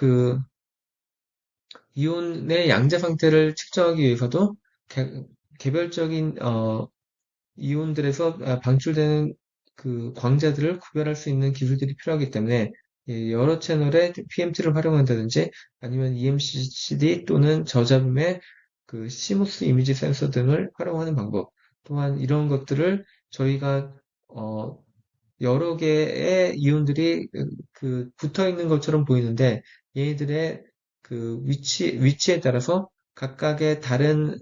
이온의 양자 상태를 측정하기 위해서도 개별적인 이온들에서 방출되는 광자들을 구별할 수 있는 기술들이 필요하기 때문에 예, 여러 채널의 PMT를 활용한다든지 아니면 EMCD 또는 저잡음의 CMOS 이미지 센서 등을 활용하는 방법 또한 이런 것들을 저희가 어, 여러 개의 이온들이 붙어 있는 것처럼 보이는데 얘들의 위치에 따라서 각각의 다른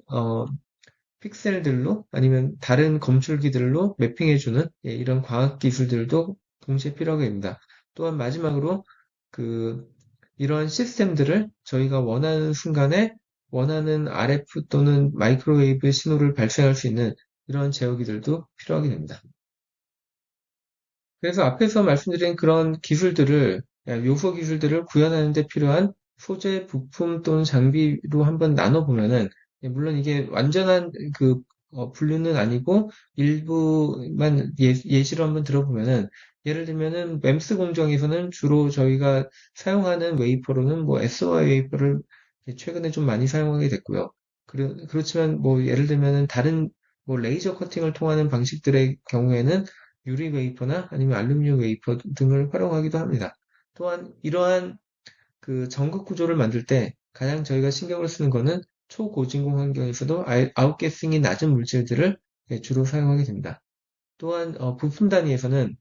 픽셀들로 아니면 다른 검출기들로 매핑해주는 예, 이런 과학 기술들도 동시에 필요하게 됩니다. 또한 마지막으로 그 이런 시스템들을 저희가 원하는 순간에 원하는 RF 또는 마이크로웨이브 신호를 발생할 수 있는 이런 제어기들도 필요하게 됩니다. 그래서 앞에서 말씀드린 그런 기술들을, 요소 기술들을 구현하는 데 필요한 소재, 부품 또는 장비로 한번 나눠보면은, 물론 이게 완전한 분류는 아니고 일부만 예시로 한번 들어보면은, 예를 들면은 MEMS 공정에서는 주로 저희가 사용하는 웨이퍼로는 뭐 SOI 웨이퍼를 최근에 좀 많이 사용하게 됐고요. 그렇지만 뭐 예를 들면은 다른 뭐 레이저 커팅을 통하는 방식들의 경우에는 유리 웨이퍼나 아니면 알루미늄 웨이퍼 등을 활용하기도 합니다. 또한 이러한 전극 구조를 만들 때 가장 저희가 신경을 쓰는 것은 초고진공 환경에서도 아웃게싱이 낮은 물질들을 주로 사용하게 됩니다. 또한 부품 단위에서는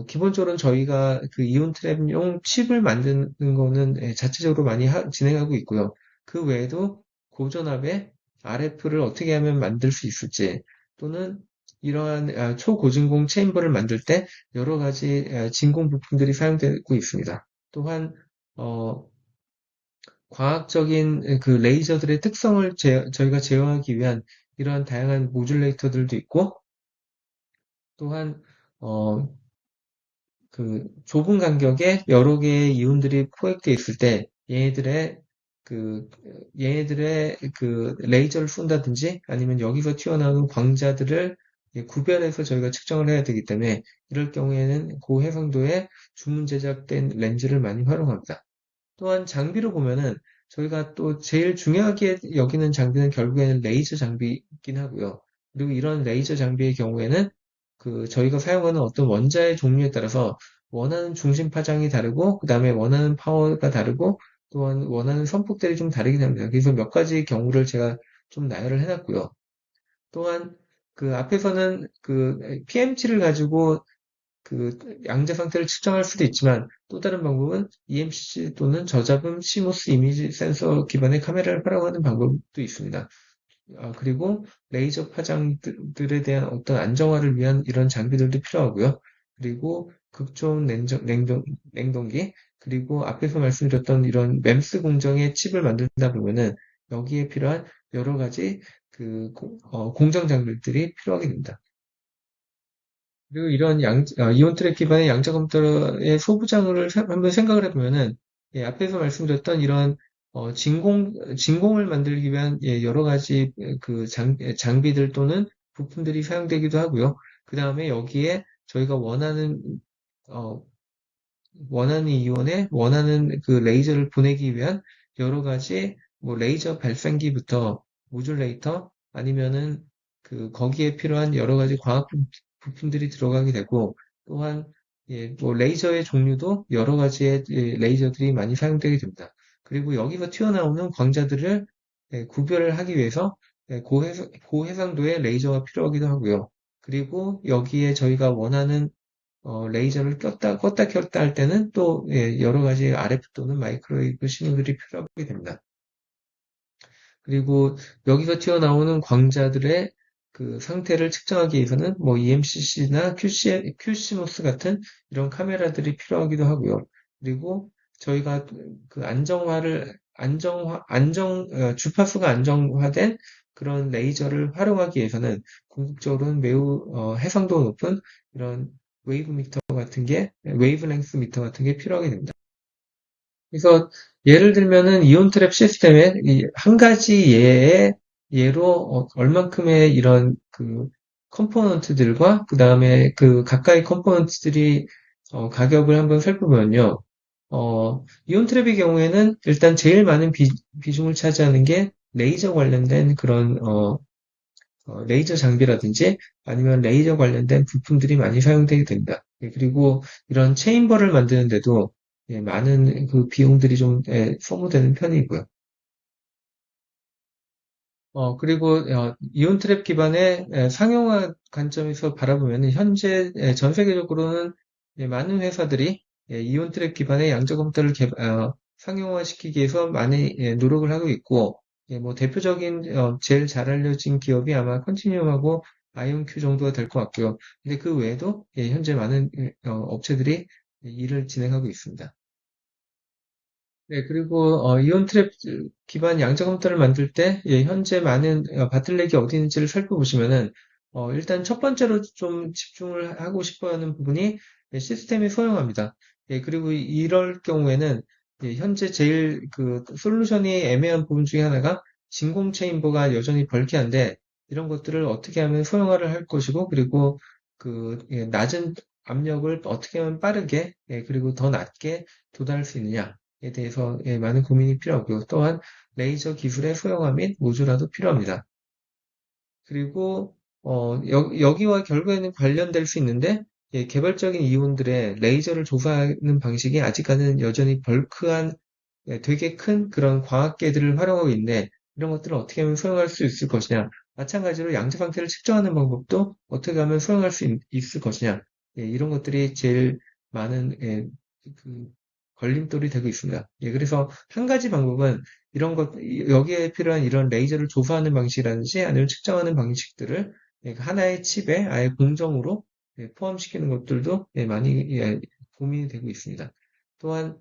기본적으로는 저희가 이온 트랩용 칩을 만드는 거는 자체적으로 많이 진행하고 있고요. 그 외에도 고전압의 RF를 어떻게 하면 만들 수 있을지 또는 이러한 초고진공 체인버를 만들 때 여러 가지 진공 부품들이 사용되고 있습니다. 또한 어, 과학적인 레이저들의 특성을 저희가 제어하기 위한 이러한 다양한 모듈레이터들도 있고 또한 어, 좁은 간격에 여러 개의 이온들이 포획되어 있을 때 그, 얘네들의 레이저를 쏜다든지 아니면 여기서 튀어나오는 광자들을 구별해서 저희가 측정을 해야 되기 때문에 이럴 경우에는 고해상도의 주문 제작된 렌즈를 많이 활용합니다. 또한 장비로 보면은 저희가 또 제일 중요하게 여기는 장비는 결국에는 레이저 장비이긴 하고요. 그리고 이런 레이저 장비의 경우에는 저희가 사용하는 어떤 원자의 종류에 따라서 원하는 중심 파장이 다르고 그다음에 원하는 파워가 다르고 또한 원하는 선폭들이 좀 다르긴 합니다. 그래서 몇 가지 경우를 제가 좀 나열을 해놨고요. 또한 앞에서는 PMT를 가지고 양자 상태를 측정할 수도 있지만 또 다른 방법은 EMC 또는 저잡음 CMOS 이미지 센서 기반의 카메라를 활용하는 방법도 있습니다. 그리고 레이저 파장들에 대한 어떤 안정화를 위한 이런 장비들도 필요하고요. 그리고 극저온 냉동기, 그리고 앞에서 말씀드렸던 이런 MEMS 공정의 칩을 만든다 보면은 여기에 필요한 여러 가지 공정 장비들이 필요하게 됩니다. 그리고 이런 이온 트랙 기반의 양자 컴퓨터의 소부장을 한번 생각을 해보면은, 예, 앞에서 말씀드렸던 이런, 진공을 만들기 위한, 예, 여러 가지 장비들 또는 부품들이 사용되기도 하고요. 그 다음에 여기에 저희가 어, 원하는 이온에 원하는 레이저를 보내기 위한 여러 가지 뭐 레이저 발생기부터 모듈레이터 아니면은 거기에 필요한 여러 가지 과학 부품들이 들어가게 되고 또한 예, 뭐 레이저의 종류도 여러 가지의 예, 레이저들이 많이 사용되게 됩니다. 그리고 여기서 튀어나오는 광자들을 구별을 하기 위해서 고해상도의 레이저가 필요하기도 하고요. 그리고 여기에 저희가 원하는 레이저를 껐다 켰다 할 때는 또 여러 가지 RF 또는 마이크로웨이브 신호들이 필요하게 됩니다. 그리고 여기서 튀어나오는 광자들의 그 상태를 측정하기 위해서는 뭐 EMCC나 QCMOS 같은 이런 카메라들이 필요하기도 하고요. 그리고 저희가 그 주파수가 안정화된 그런 레이저를 활용하기 위해서는 궁극적으로는 매우 해상도 높은 이런 웨이브랭스 미터 같은 게 필요하게 됩니다. 그래서 예를 들면은 이온 트랩 시스템에 한 가지 예로 얼만큼의 이런 그 컴포넌트들과 그 다음에 그 가까이 컴포넌트들이 가격을 한번 살펴보면요. 이온 트랩의 경우에는 일단 제일 많은 비중을 차지하는 게 레이저 관련된 그런 레이저 장비라든지 아니면 레이저 관련된 부품들이 많이 사용되게 됩니다. 그리고 이런 체인버를 만드는데도 많은 그 비용들이 좀 소모되는 편이고요. 그리고 이온 트랩 기반의 상용화 관점에서 바라보면 현재 전 세계적으로는 많은 회사들이 이온 트랩 기반의 양자 컴퓨터를 상용화시키기 위해서 많이 노력을 하고 있고 뭐 대표적인 제일 잘 알려진 기업이 아마 컨티뉴엄하고 아이온큐 정도가 될 것 같고요. 근데 그 외에도 현재 많은 업체들이 일을 진행하고 있습니다. 네, 그리고 이온 트랩 기반 양자 컴퓨터를 만들 때 현재 많은 바틀렉이 어디 있는지를 살펴보시면은 일단 첫 번째로 좀 집중을 하고 싶어 하는 부분이 시스템이 소형합니다. 그리고 이럴 경우에는 현재 제일 그 솔루션이 애매한 부분 중에 하나가 진공 체인버가 여전히 벌키한데 이런 것들을 어떻게 하면 소형화를 할 것이고 그리고 그 낮은 압력을 어떻게 하면 빠르게 그리고 더 낮게 도달할 수 있느냐 에 대해서 많은 고민이 필요하고요. 또한 레이저 기술의 소형화 및 모듈화도 필요합니다. 그리고 여기와 결국에는 관련될 수 있는데 개발적인 이온들의 레이저를 조사하는 방식이 아직까지는 여전히 벌크한 되게 큰 그런 광학계들을 활용하고 있는데 이런 것들을 어떻게 하면 소형할 수 있을 것이냐. 마찬가지로 양자 상태를 측정하는 방법도 어떻게 하면 소형할 수 있을 것이냐. 이런 것들이 제일 많은 그 걸림돌이 되고 있습니다. 그래서 한 가지 방법은 이런 것, 여기에 필요한 이런 레이저를 조사하는 방식이라든지 아니면 측정하는 방식들을 하나의 칩에 아예 공정으로 포함시키는 것들도 많이 고민이 되고 있습니다. 또한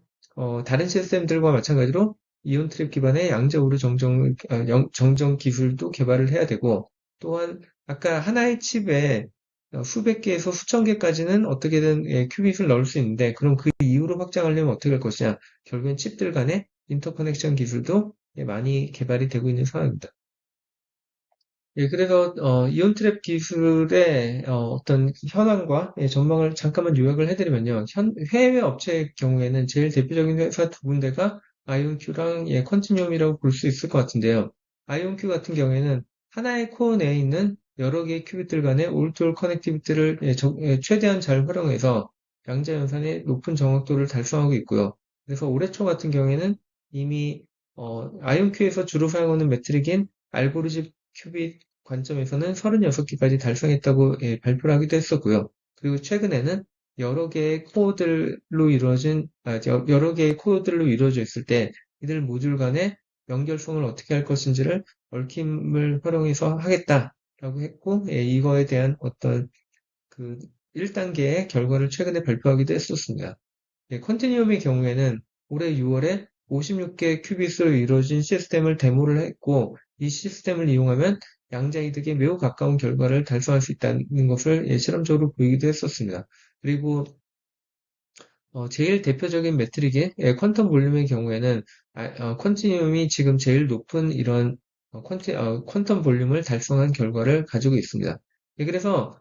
다른 시스템들과 마찬가지로 이온 트랩 기반의 양자 우르 정정 기술도 개발을 해야 되고 또한 아까 하나의 칩에 수백 개에서 수천 개까지는 어떻게든 큐빗을 넣을 수 있는데 그럼 그 이후로 확장하려면 어떻게 할 것이냐 결국엔 칩들 간의 인터커넥션 기술도 많이 개발이 되고 있는 상황입니다. 그래서 이온 트랩 기술의 어떤 현황과 전망을 잠깐만 요약을 해드리면요. 해외 업체의 경우에는 제일 대표적인 회사 두 군데가 아이온큐랑 컨티뇽이라고 볼 수 있을 것 같은데요. 아이온큐 같은 경우에는 하나의 코어 내에 있는 여러 개의 큐빗들 간의 올투올 커넥티비티를 최대한 잘 활용해서 양자 연산의 높은 정확도를 달성하고 있고요. 그래서 올해 초 같은 경우에는 이미 아이온큐에서 주로 사용하는 매트릭인 알고리즘 큐빗 관점에서는 36개까지 달성했다고 발표를 하기도 했었고요. 그리고 최근에는 여러 개의 코드들로 이루어져 있을 때 이들 모듈 간의 연결성을 어떻게 할 것인지를 얽힘을 활용해서 하겠다라고 했고, 이거에 대한 어떤 그 1단계의 결과를 최근에 발표하기도 했었습니다. 컨티니움의 경우에는 올해 6월에 56개 큐빗으로 이루어진 시스템을 데모를 했고, 이 시스템을 이용하면 양자 이득에 매우 가까운 결과를 달성할 수 있다는 것을 실험적으로 보이기도 했었습니다. 그리고 제일 대표적인 매트릭인 퀀텀 볼륨의 경우에는 컨티니움이 지금 제일 높은 이런 퀀텀 볼륨을 달성한 결과를 가지고 있습니다. 그래서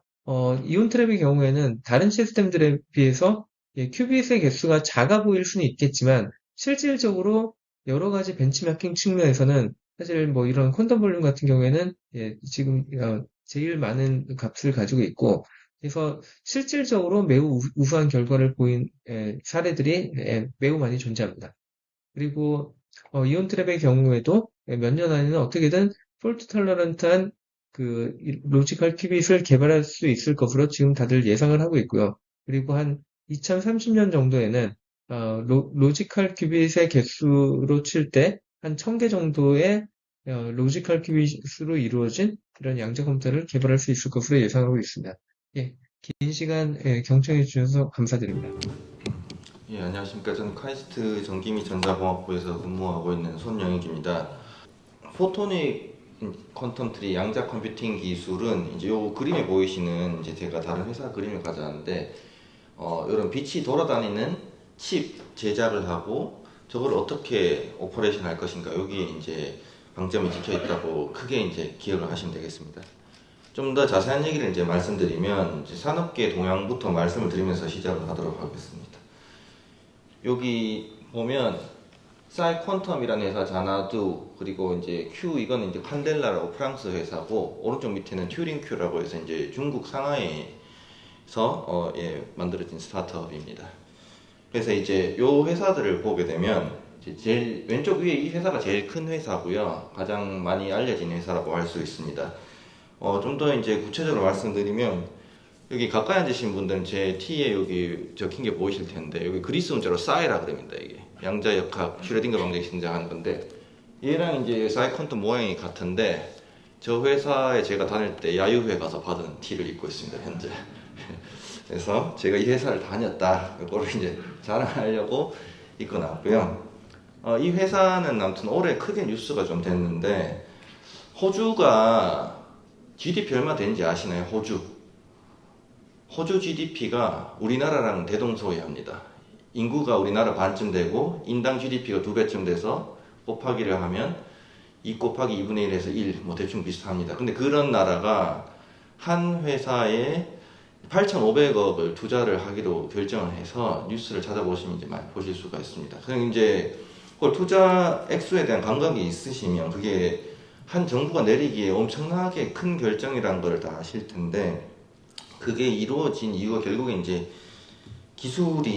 이온 트랩의 경우에는 다른 시스템들에 비해서 큐빗의 개수가 작아 보일 수는 있겠지만 실질적으로 여러 가지 벤치마킹 측면에서는 사실 뭐 이런 퀀텀 볼륨 같은 경우에는 지금 제일 많은 값을 가지고 있고 그래서 실질적으로 매우 우수한 결과를 보인 사례들이 매우 많이 존재합니다. 그리고 이온 트랩의 경우에도 몇 년 안에는 어떻게든 폴트 털러런트한 로지컬 큐빗을 개발할 수 있을 것으로 지금 다들 예상을 하고 있고요. 그리고 한 2030년 정도에는 로지컬 큐빗의 개수로 칠 때 한 1000개 정도의 로지컬 큐빗으로 이루어진 이런 양자 컴퓨터를 개발할 수 있을 것으로 예상하고 있습니다. 예, 긴 시간 경청해 주셔서 감사드립니다. 예, 안녕하십니까. 저는 카이스트 전기미 전자공학부에서 근무하고 있는 손영익입니다. 포토닉 퀀텀 트리 양자 컴퓨팅 기술은 이제 요 그림에 보이시는 이제 제가 다른 회사 그림을 가져왔는데 이런 빛이 돌아다니는 칩 제작을 하고 저걸 어떻게 오퍼레이션 할 것인가 여기에 이제 방점이 찍혀 있다고 크게 이제 기억을 하시면 되겠습니다. 좀 더 자세한 얘기를 이제 말씀드리면 이제 산업계 동향부터 말씀을 드리면서 시작을 하도록 하겠습니다. 여기 보면 사이퀀텀이라는 회사 자나두 그리고 이제 큐 이거는 이제 칸델라라고 프랑스 회사고 오른쪽 밑에는 튜링 큐라고 해서 이제 중국 상하이에서 만들어진 스타트업입니다. 그래서 이제 요 회사들을 보게 되면 이제 제일 왼쪽 위에 이 회사가 제일 큰 회사고요. 가장 많이 알려진 회사라고 할 수 있습니다. 좀 더 이제 구체적으로 말씀드리면 여기 가까이 앉으신 분들은 제 T에 여기 적힌 게 보이실 텐데 여기 그리스 문자로 싸이라 그럽니다. 이게 양자역학 슈레딩거 방정식 등장하는 건데 얘랑 이제 사이퀀텀 모양이 같은데 저 회사에 제가 다닐 때 야유회 가서 받은 T를 입고 있습니다. 현재. 그래서 제가 이 회사를 다녔다 이거를 이제 자랑하려고 입고 나왔고요. 이 회사는 아무튼 올해 크게 뉴스가 좀 됐는데 호주가 GDP 얼마 되는지 아시나요? 호주 GDP가 우리나라랑 대동소이합니다. 인구가 우리나라 반쯤 되고 인당 GDP가 2배쯤 돼서 곱하기를 하면 2 곱하기 2분의 1에서 1 뭐 대충 비슷합니다. 근데 그런 나라가 한 회사에 8,500억을 투자를 하기로 결정을 해서 뉴스를 찾아보시면 이제 많이 보실 수가 있습니다. 그럼 이제 그걸 투자 액수에 대한 감각이 있으시면 그게 한 정부가 내리기에 엄청나게 큰 결정이라는 걸 다 아실 텐데 그게 이루어진 이유가 결국에 이제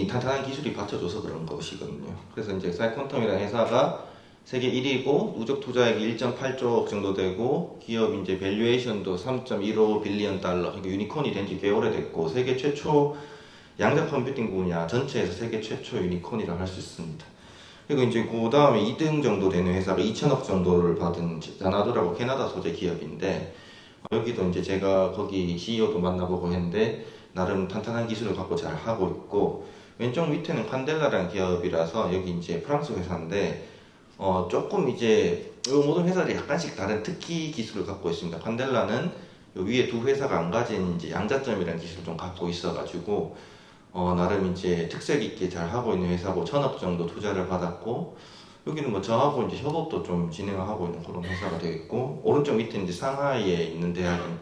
탄탄한 기술이 받쳐줘서 그런 것이거든요. 그래서 이제 사이퀀텀이라는 회사가 세계 1위고 누적 투자액이 1.8조 정도 되고 기업 이제 밸류에이션도 3.15 빌리언 달러, 그러니까 유니콘이 된 지 꽤 오래됐고 세계 최초 양자 컴퓨팅 분야 전체에서 세계 최초 유니콘이라고 할 수 있습니다. 그리고 이제 그 다음에 2등 정도 되는 회사가 2천억 정도를 받은 자나두라고 캐나다 소재 기업인데 여기도 이제 제가 거기 CEO도 만나보고 했는데 나름 탄탄한 기술을 갖고 잘 하고 있고 왼쪽 밑에는 칸델라라는 기업이라서 여기 이제 프랑스 회사인데 조금 이제 이 모든 회사들이 약간씩 다른 특기 기술을 갖고 있습니다. 칸델라는 위에 두 회사가 안 가진 이제 양자점이라는 기술을 좀 갖고 있어가지고 나름 이제 특색 있게 잘 하고 있는 회사고 1,000억 정도 투자를 받았고 여기는 뭐 저하고 이제 협업도 좀 진행하고 있는 그런 회사가 되겠고 오른쪽 밑에 이제 상하이에 있는 대학인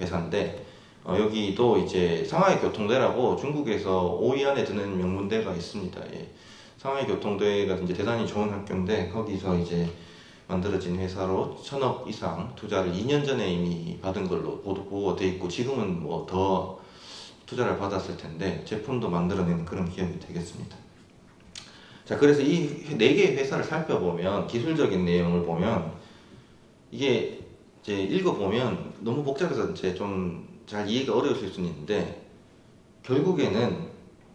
회사인데 여기도 이제 상하이 교통대라고 중국에서 5위 안에 드는 명문대가 있습니다. 예. 상하이 교통대가 이제 대단히 좋은 학교인데 거기서 이제 만들어진 회사로 1,000억 이상 투자를 2년 전에 이미 받은 걸로 보고가 돼 있고 지금은 뭐 더 투자를 받았을 텐데 제품도 만들어내는 그런 기업이 되겠습니다. 자, 그래서 이 4개의 회사를 살펴보면 기술적인 내용을 보면 이게 이제 읽어보면 너무 복잡해서 이제 좀 잘 이해가 어려우실 수는 있는데 결국에는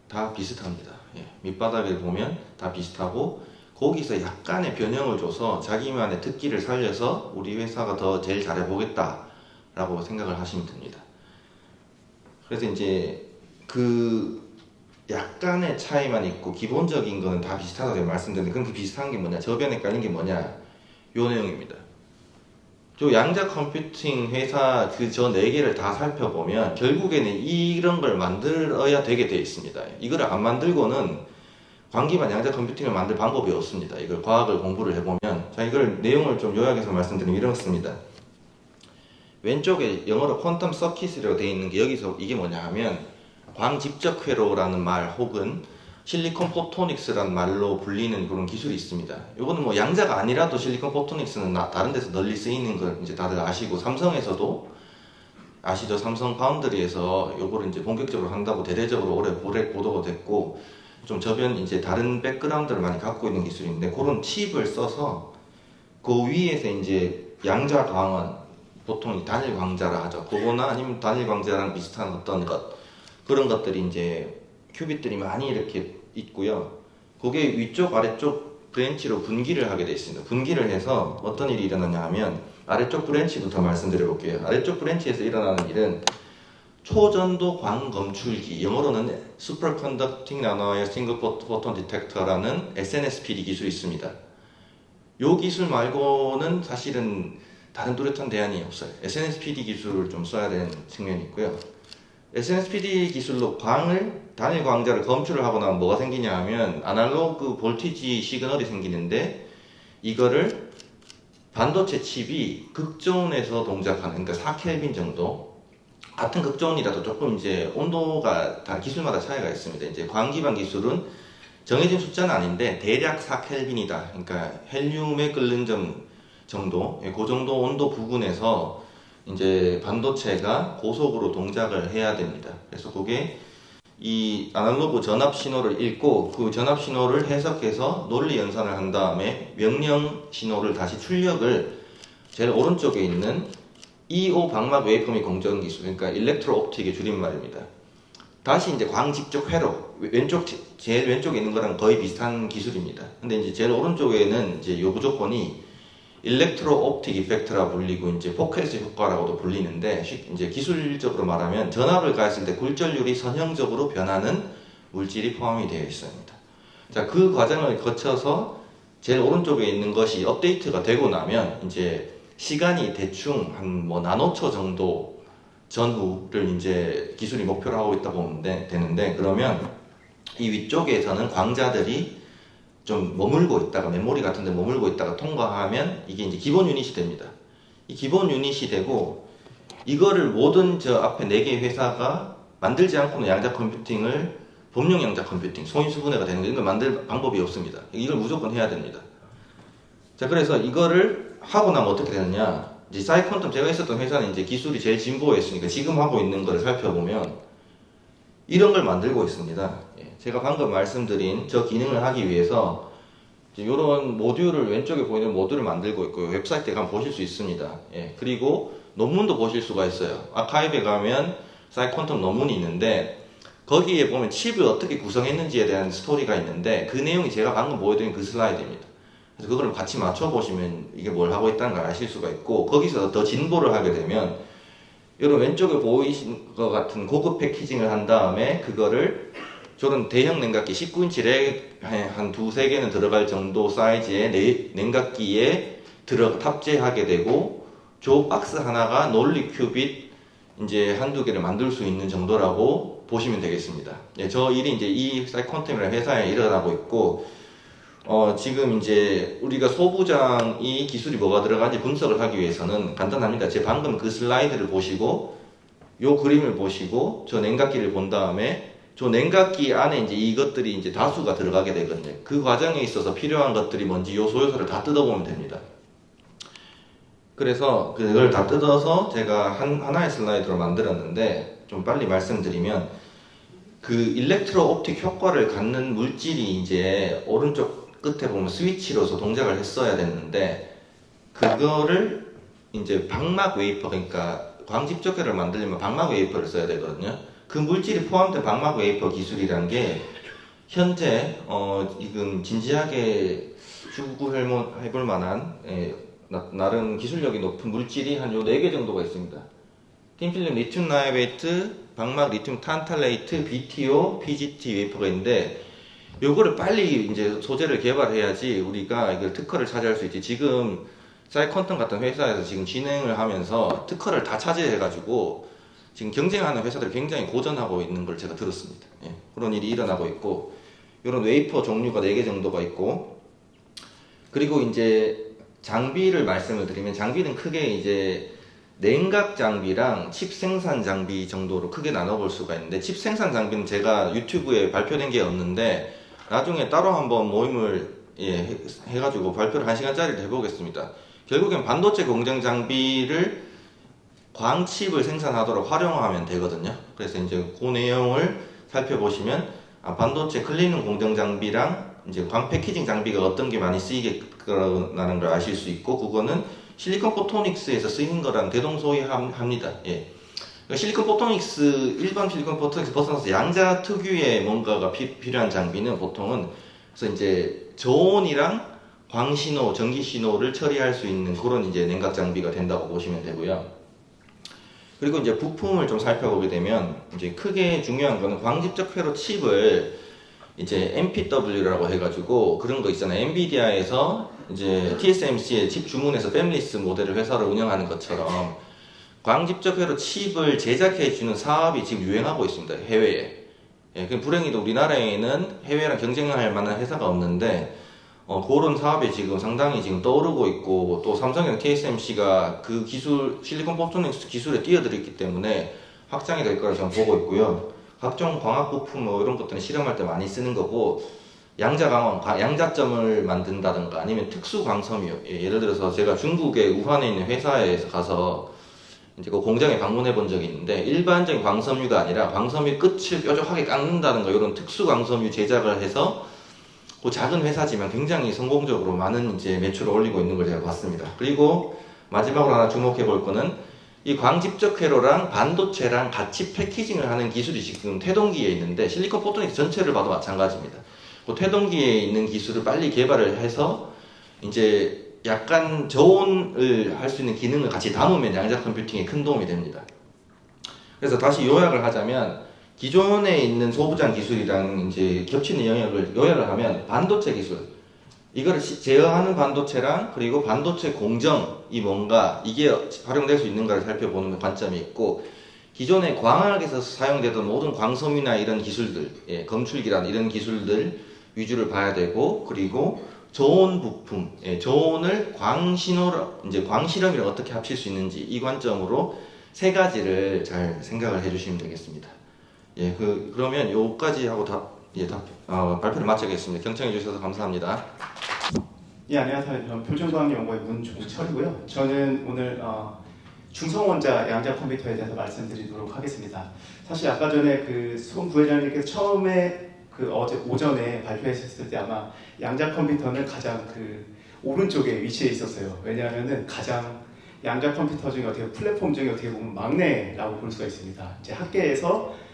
다 비슷합니다. 예, 밑바닥을 보면 다 비슷하고 거기서 약간의 변형을 줘서 자기만의 특기를 살려서 우리 회사가 더 제일 잘해보겠다 라고 생각을 하시면 됩니다. 그래서 이제 그 약간의 차이만 있고 기본적인 거는 다 비슷하다고 말씀드렸는데 그럼 그 비슷한 게 뭐냐, 저변에 깔린 게 뭐냐, 요 내용입니다. 저 양자 컴퓨팅 회사 저 4개를 다 살펴보면 결국에는 이런 걸 만들어야 되게 돼 있습니다. 이걸 안 만들고는 광기만 양자 컴퓨팅을 만들 방법이 없습니다. 이걸 과학을 공부를 해보면 자, 이걸 내용을 좀 요약해서 말씀드리면 이렇습니다. 왼쪽에 영어로 퀀텀 서킷이라고 되어 있는 게 여기서 이게 뭐냐 하면 광집적 회로라는 말 혹은 실리콘 포토닉스라는 말로 불리는 그런 기술이 있습니다. 이거는 뭐 양자가 아니라도 실리콘 포토닉스는 다른 데서 널리 쓰이는 걸 이제 다들 아시고 삼성에서도 아시죠? 삼성 파운드리에서 요거를 이제 본격적으로 한다고 대대적으로 올해 보도가 됐고 좀 저변 이제 다른 백그라운드를 많이 갖고 있는 기술인데 그런 칩을 써서 그 위에서 이제 양자 광원, 보통 단일 광자라 하죠. 그거나 아니면 단일 광자랑 비슷한 어떤 것, 그런 것들이 이제 큐빗들이 많이 이렇게 있고요. 그게 위쪽 아래쪽 브랜치로 분기를 하게 되어 있습니다. 분기를 해서 어떤 일이 일어나냐 하면, 아래쪽 브랜치부터 말씀드려 볼게요. 아래쪽 브랜치에서 일어나는 일은 초전도 광검출기, 영어로는 Superconducting Nanowire Single Photon Detector라는 SNSPD 기술이 있습니다. 이 기술 말고는 사실은 다른 뚜렷한 대안이 없어요. SNSPD 기술을 좀 써야 되는 측면이 있고요. SNSPD 기술로 단일 광자를 검출을 하고 나면 뭐가 생기냐 하면 아날로그 볼티지 시그널이 생기는데, 이거를 반도체 칩이 극저온에서 동작하는, 그러니까 4켈빈 정도, 같은 극저온이라도 조금 이제 온도가 다 기술마다 차이가 있습니다. 이제 광기반 기술은 정해진 숫자는 아닌데 대략 4켈빈이다. 그러니까 헬륨의 끓는 점 정도, 그 정도 온도 부근에서 이제 반도체가 고속으로 동작을 해야 됩니다. 그래서 그게 이 아날로그 전압 신호를 읽고 그 전압 신호를 해석해서 논리 연산을 한 다음에 명령 신호를 다시 출력을 제일 오른쪽에 있는 EO 방막 웨이폼이 공정 기술, 그러니까 일렉트로 옵틱의 줄임말입니다. 다시 이제 광직적 회로, 제일 왼쪽에 있는 거랑 거의 비슷한 기술입니다. 근데 이제 제일 오른쪽에는 이제 요 무조건이 일렉트로 옵틱 이펙트라 불리고 이제 포켓 효과라고도 불리는데, 이제 기술적으로 말하면 전압을 가했을 때 굴절률이 선형적으로 변하는 물질이 포함이 되어 있습니다. 자, 그 과정을 거쳐서 제일 오른쪽에 있는 것이 업데이트가 되고 나면 이제 시간이 대충 한 뭐 나노초 정도 전후를 이제 기술이 목표로 하고 있다 보면 되는데, 그러면 이 위쪽에서는 광자들이 좀 머물고 있다가 메모리 같은 데 머물고 있다가 통과하면 이게 이제 기본 유닛이 됩니다. 이 기본 유닛이 되고, 이거를 모든 저 앞에 4개 회사가 만들지 않고는 양자 컴퓨팅을 범용 양자 컴퓨팅, 소인수분해가 되는 거, 이걸 만들 방법이 없습니다. 이걸 무조건 해야 됩니다. 자, 그래서 이거를 하고 나면 어떻게 되느냐, 이제 사이퀀텀, 제가 있었던 회사는 이제 기술이 제일 진보했으니까 지금 하고 있는 거를 살펴보면 이런 걸 만들고 있습니다. 제가 방금 말씀드린 저 기능을 하기 위해서 이런 모듈을, 왼쪽에 보이는 모듈을 만들고 있고요. 웹사이트에 가면 보실 수 있습니다. 그리고 논문도 보실 수가 있어요. 아카이브에 가면 사이퀀텀 논문이 있는데, 거기에 보면 칩을 어떻게 구성했는지에 대한 스토리가 있는데, 그 내용이 제가 방금 보여드린 그 슬라이드입니다. 그래서 그걸 같이 맞춰보시면 이게 뭘 하고 있다는 걸 아실 수가 있고, 거기서 더 진보를 하게 되면 이런 왼쪽에 보이신 것 같은 고급 패키징을 한 다음에 그거를 저런 대형 냉각기 19인치 랙 한 2-3개는 들어갈 정도 사이즈의 냉각기에 탑재하게 되고, 저 박스 하나가 논리 큐빗 이제 1-2개를 만들 수 있는 정도라고 보시면 되겠습니다. 저 일이 이제 이 사이콘템이라는 회사에 일어나고 있고, 지금 이제 우리가 소부장이 기술이 뭐가 들어가는지 분석을 하기 위해서는 간단합니다. 제 방금 그 슬라이드를 보시고 요 그림을 보시고 저 냉각기를 본 다음에 저 냉각기 안에 이제 이것들이 이제 다수가 들어가게 되거든요. 그 과정에 있어서 필요한 것들이 뭔지 요 소요소를 다 뜯어보면 됩니다. 그래서 그걸 다 뜯어서 제가 하나의 슬라이드로 만들었는데, 좀 빨리 말씀드리면 그 일렉트로 옵틱 효과를 갖는 물질이 이제 오른쪽 끝에 보면 스위치로서 동작을 했어야 됐는데, 그거를 이제 방막 웨이퍼, 그러니까 광집적혈을 만들려면 방막 웨이퍼를 써야 되거든요. 그 물질이 포함된 방막 웨이퍼 기술이란 게 현재 지금 진지하게 추구해볼 만한 나름 기술력이 높은 물질이 한 요 4개 정도가 있습니다. 틴필름 리튬 나이베이트, 방막 리튬 탄탈레이트, BTO, PGT 웨이퍼가 있는데, 요거를 빨리 이제 소재를 개발해야지 우리가 이걸 특허를 차지할 수 있지. 지금 사이콘텀 같은 회사에서 지금 진행을 하면서 특허를 다 차지해가지고 지금 경쟁하는 회사들이 굉장히 고전하고 있는 걸 제가 들었습니다. 그런 일이 일어나고 있고, 이런 웨이퍼 종류가 4개 정도가 있고, 그리고 이제 장비를 말씀을 드리면, 장비는 크게 이제 냉각 장비랑 칩 생산 장비 정도로 크게 나눠볼 수가 있는데, 칩 생산 장비는 제가 유튜브에 발표된 게 없는데 나중에 따로 한번 모임을 해가지고 발표를 1시간짜리를 해보겠습니다. 결국엔 반도체 공정 장비를 광칩을 생산하도록 활용하면 되거든요. 그래서 이제 그 내용을 살펴보시면 반도체 클린룸 공정 장비랑 이제 광 패키징 장비가 어떤 게 많이 쓰이겠라는 걸 아실 수 있고, 그거는 실리콘 포토닉스에서 쓰이는 거랑 대동소이합니다. 예. 그러니까 실리콘 포토닉스, 일반 실리콘 포토닉스 벗어나서 양자 특유의 뭔가가 필요한 장비는 보통은 그래서 이제 저온이랑 광신호, 전기신호를 처리할 수 있는 그런 이제 냉각 장비가 된다고 보시면 되고요. 그리고 이제 부품을 좀 살펴보게 되면 이제 크게 중요한 거는 광집적 회로 칩을 이제 MPW라고 해가지고 그런 거 있잖아요. 엔비디아에서 이제 TSMC의 칩 주문해서 팹리스 모델을 회사를 운영하는 것처럼 광집적 회로 칩을 제작해주는 사업이 지금 유행하고 있습니다. 해외에. 예, 그 불행히도 우리나라에는 해외랑 경쟁할 만한 회사가 없는데 그런 사업이 지금 상당히 지금 떠오르고 있고, 또 삼성이랑 TSMC가 그 기술, 실리콘 포토닉스 기술에 뛰어들었기 때문에 확장이 될 거라 저는 보고 있고요. 각종 광학 부품 뭐 이런 것들은 실험할 때 많이 쓰는 거고, 양자 강원, 양자점을 만든다든가 아니면 특수 광섬유, 예를 들어서 제가 중국의 우한에 있는 회사에 가서 이제 그 공장에 방문해 본 적이 있는데, 일반적인 광섬유가 아니라 광섬유 끝을 뾰족하게 깎는다든가 이런 특수 광섬유 제작을 해서 그 작은 회사지만 굉장히 성공적으로 많은 이제 매출을 올리고 있는 걸 제가 봤습니다. 그리고 마지막으로 하나 주목해 볼 거는 이 광집적 회로랑 반도체랑 같이 패키징을 하는 기술이 지금 태동기에 있는데, 실리콘 포토닉스 전체를 봐도 마찬가지입니다. 그 태동기에 있는 기술을 빨리 개발을 해서 이제 약간 저온을 할 수 있는 기능을 같이 담으면 양자 컴퓨팅에 큰 도움이 됩니다. 그래서 다시 요약을 하자면, 기존에 있는 소부장 기술이랑 이제 겹치는 영역을 요약을 하면 반도체 기술, 이거를 제어하는 반도체랑 그리고 반도체 공정이 뭔가 이게 활용될 수 있는가를 살펴보는 관점이 있고, 기존의 광학에서 사용되던 모든 광섬유나 이런 기술들, 예, 검출기란 이런 기술들 위주를 봐야 되고, 그리고 저온 부품, 예, 저온을 광신호로 이제 광실험이랑 어떻게 합칠 수 있는지 이 관점으로 세 가지를 잘 생각을 해주시면 되겠습니다. 예, 그러면 요까지 하고 발표를 마치겠습니다. 경청해 주셔서 감사합니다. 예, 안녕하세요. 저는 표준과학연구원의 문종철이고요. 저는 오늘 중성원자 양자 컴퓨터에 대해서 말씀드리도록 하겠습니다. 사실 아까 전에 그 수금 부회장님께서 처음에 그 어제 오전에 발표하셨을 때 아마 양자 컴퓨터는 가장 그 오른쪽에 위치해 있었어요. 왜냐하면은 가장 양자 컴퓨터 중에 어떻게 플랫폼 중에 어떻게 보면 막내라고 볼 수가 있습니다. 이제 학계에서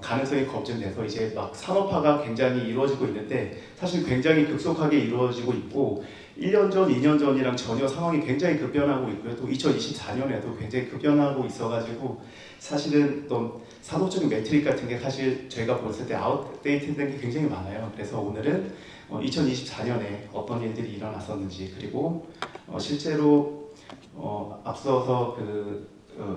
가능성이 검증돼서 이제 막 산업화가 굉장히 이루어지고 있는데, 사실 굉장히 급속하게 이루어지고 있고 1년 전, 2년 전이랑 전혀 상황이 굉장히 급변하고 있고요. 또 2024년에도 굉장히 급변하고 있어가지고 사실은 또 산업적인 매트릭 같은 게 사실 저희가 봤을 때 아웃데이트된 게 굉장히 많아요. 그래서 오늘은 2024년에 어떤 일들이 일어났었는지, 그리고 실제로 앞서서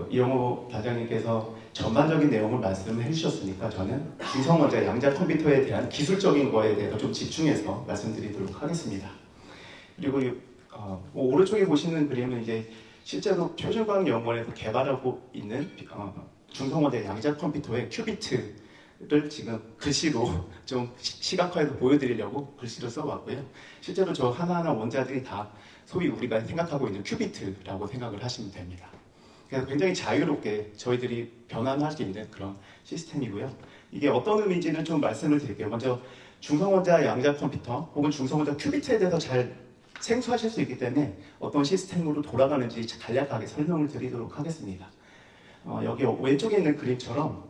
이영호 단장님께서 전반적인 내용을 말씀해 주셨으니까 저는 중성원자 양자 컴퓨터에 대한 기술적인 거에 대해서 좀 집중해서 말씀드리도록 하겠습니다. 그리고 오른쪽에 보시는 그림은 이제 실제로 표준과학연구원에서 개발하고 있는 중성원자 양자 컴퓨터의 큐비트를 지금 글씨로 좀 시각화해서 보여드리려고 글씨로 써봤고요. 실제로 저 하나하나 원자들이 다 소위 우리가 생각하고 있는 큐비트라고 생각을 하시면 됩니다. 그래서 굉장히 자유롭게 저희들이 변환할 수 있는 그런 시스템이고요. 이게 어떤 의미인지는 좀 말씀을 드릴게요. 먼저 중성원자 양자 컴퓨터 혹은 중성원자 큐비트에 대해서 잘 생소하실 수 있기 때문에 어떤 시스템으로 돌아가는지 간략하게 설명을 드리도록 하겠습니다. 여기 왼쪽에 있는 그림처럼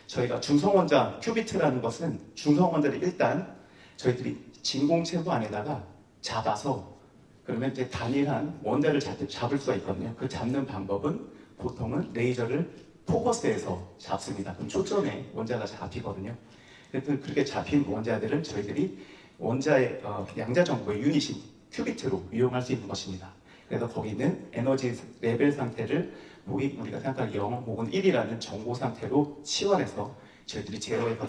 저희가 중성원자 큐비트라는 것은 중성원자를 일단 저희들이 진공체부 안에다가 잡아서 그러면 이제 단일한 원자를 잡을 수가 있거든요. 그 잡는 방법은 보통은 레이저를 포커스해서 잡습니다. 그럼 초점에 원자가 잡히거든요. 그래서 그렇게 잡힌 원자들을 저희들이 원자의 양자 정보의 유닛인 큐비트로 이용할 수 있는 것입니다. 그래서 거기 있는 에너지 레벨 상태를 우리가 생각할 0 혹은 1이라는 정보 상태로 치환해서 저희들이 제로에서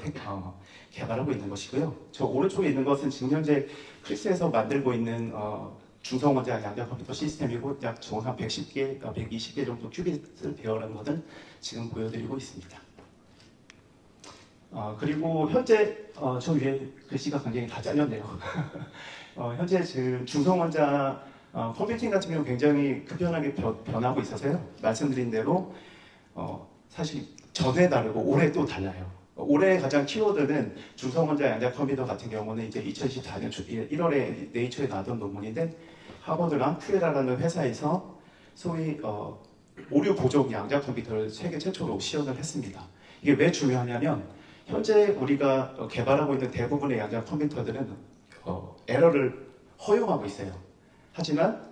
개발하고 있는 것이고요. 저 오른쪽에 있는 것은 지금 현재 크리스에서 만들고 있는 중성원자 양자 컴퓨터 시스템이고 약 총 한 110개, 120개 정도 큐빗을 배열한 것을 지금 보여드리고 있습니다. 그리고 현재 저 위에 글씨가 굉장히 다 잘렸네요. 현재 지금 중성원자 컴퓨팅 같은 경우 굉장히 급변하게 변하고 있어서요. 말씀드린 대로 사실 전에 다르고 올해 또 달라요. 올해 가장 키워드는 중성원자 양자 컴퓨터 같은 경우는 이제 2024년 1월에 네이처에 나왔던 논문인데 하버드랑 큐에라라는 회사에서 소위 오류 보정 양자 컴퓨터를 세계 최초로 시연을 했습니다. 이게 왜 중요하냐면 현재 우리가 개발하고 있는 대부분의 양자 컴퓨터들은 에러를 허용하고 있어요. 하지만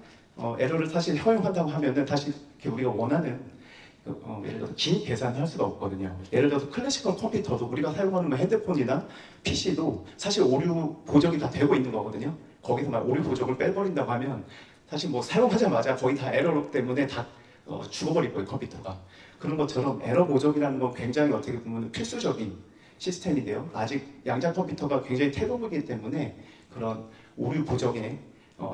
에러를 사실 허용한다고 하면은 사실 우리가 원하는 예를 들어서 긴 계산을 할 수가 없거든요. 예를 들어서 클래시컬 컴퓨터도 우리가 사용하는 뭐 핸드폰이나 PC도 사실 오류 보정이 다 되고 있는 거거든요. 거기서 막 오류 보정을 빼버린다고 하면 사실 뭐 사용하자마자 거의 다 에러 때문에 다 죽어버릴 거예요, 컴퓨터가. 그런 것처럼 에러 보정이라는 건 굉장히 어떻게 보면 필수적인 시스템인데요. 아직 양자 컴퓨터가 굉장히 태동이기 때문에 그런 오류 보정에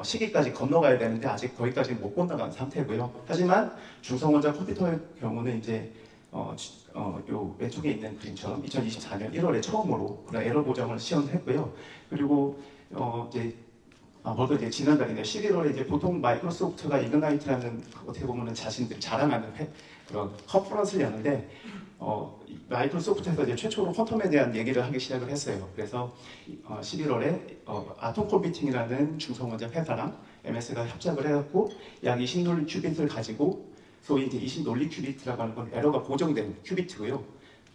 시기까지 건너가야 되는데 아직 거기까지는 못 건너간 상태고요. 하지만 중성원자 컴퓨터의 경우는 이제 요 왼쪽에 있는 그림처럼 2024년 1월에 처음으로 그런 에러 보정을 시연했고요. 그리고 벌써 이제 지난달이네 11월에 이제 보통 마이크로소프트가 이그나이트라는 어떻게 보면은 자신들 자랑하는 그런 컨퍼런스를 여는데 마이크로소프트에서 이제 최초로 퀀텀에 대한 얘기를 하기 시작을 했어요. 그래서 11월에 아톰 컴퓨팅이라는 중성원자 회사랑 MS가 협작을 해갖고 약 20논리 큐빗을 가지고 소위 이제 20논리 큐빗이라고 하는 건 에러가 보정된 큐비트고요.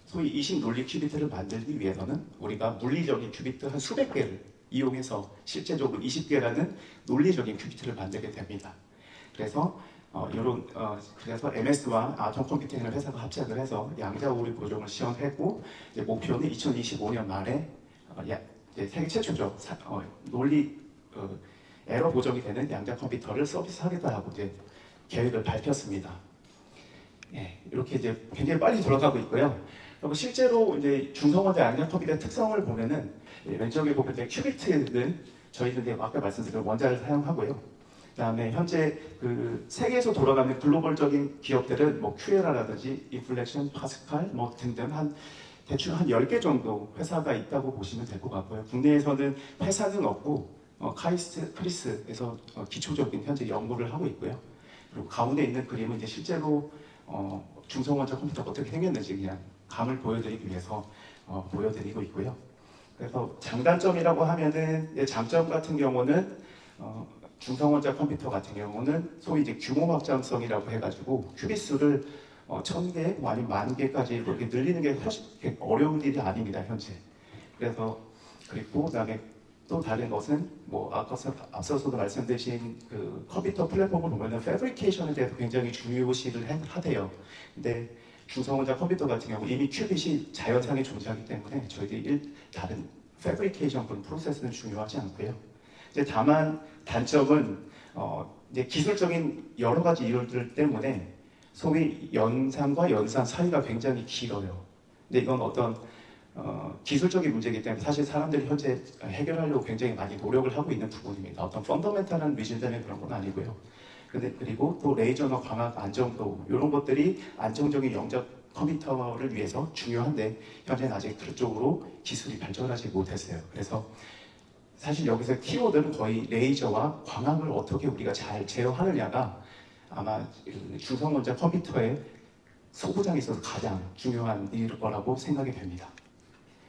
소위 20논리 큐비트를 만들기 위해서는 우리가 물리적인 큐비트 한 수백 개를 이용해서 실제적으로 20개라는 논리적인 큐비트를 만들게 됩니다. 그래서 그래서 MS와 아톰 컴퓨팅이라는 회사가 합작을 해서 양자 오류 보정을 시연했고 이제 목표는 2025년 말에 이제 세계 최초죠. 논리 에러 보정이 되는 양자 컴퓨터를 서비스하겠다라고 이제 계획을 밝혔습니다. 예, 이렇게 이제 굉장히 빨리 돌아가고 있고요. 그리고 실제로 이제 중성원자 양자 컴퓨터의 특성을 보면은 왼쪽에 보면 큐비트는 저희들 아까 말씀드린 원자를 사용하고요. 그다음에 현재 그 세계에서 돌아가는 글로벌적인 기업들은 뭐 큐에라라든지 인플렉션, 파스칼 뭐 등등 대충 한 10개 정도 회사가 있다고 보시면 될 것 같고요. 국내에서는 회사는 없고 크리스에서 기초적인 현재 연구를 하고 있고요. 그리고 가운데 있는 그림은 이제 실제로 중성원자 컴퓨터가 어떻게 생겼는지 그냥 감을 보여드리기 위해서 보여드리고 있고요. 그래서 장단점이라고 하면은 장점 같은 경우는 중성원자 컴퓨터 같은 경우는 소위 이제 규모 확장성이라고 해가지고 큐빗수를 1000개 아니면 10,000개까지 그렇게 늘리는 게 훨씬 어려운 일이 아닙니다, 현재. 그리고 그다음에 또 다른 것은 뭐 앞서서도 말씀드린 그 컴퓨터 플랫폼을 보면은 패브리케이션에 대해서 굉장히 중요시를 하대요. 근데 중성원자 컴퓨터 같은 경우 이미 큐빗이 자연상에 존재하기 때문에 저희들이 다른 패브리케이션 그런 프로세스는 중요하지 않고요. 이제 다만 단점은 이제 기술적인 여러 가지 이유들 때문에 소위 연산과 연산 사이가 굉장히 길어요. 근데 이건 어떤 기술적인 문제이기 때문에 사실 사람들이 현재 해결하려고 굉장히 많이 노력을 하고 있는 부분입니다. 어떤 펀더멘탈한 리즌 때문에 그런 건 아니고요. 그리고 또 레이저나 광학 안정도 이런 것들이 안정적인 영적 컴퓨터를 위해서 중요한데 현재는 아직 그쪽으로 기술이 발전하지 못했어요. 그래서 사실 여기서 키워드는 거의 레이저와 광학을 어떻게 우리가 잘 제어하느냐가 아마 중성원자 컴퓨터의 소부장에 있어서 가장 중요한 일일 거라고 생각이 됩니다.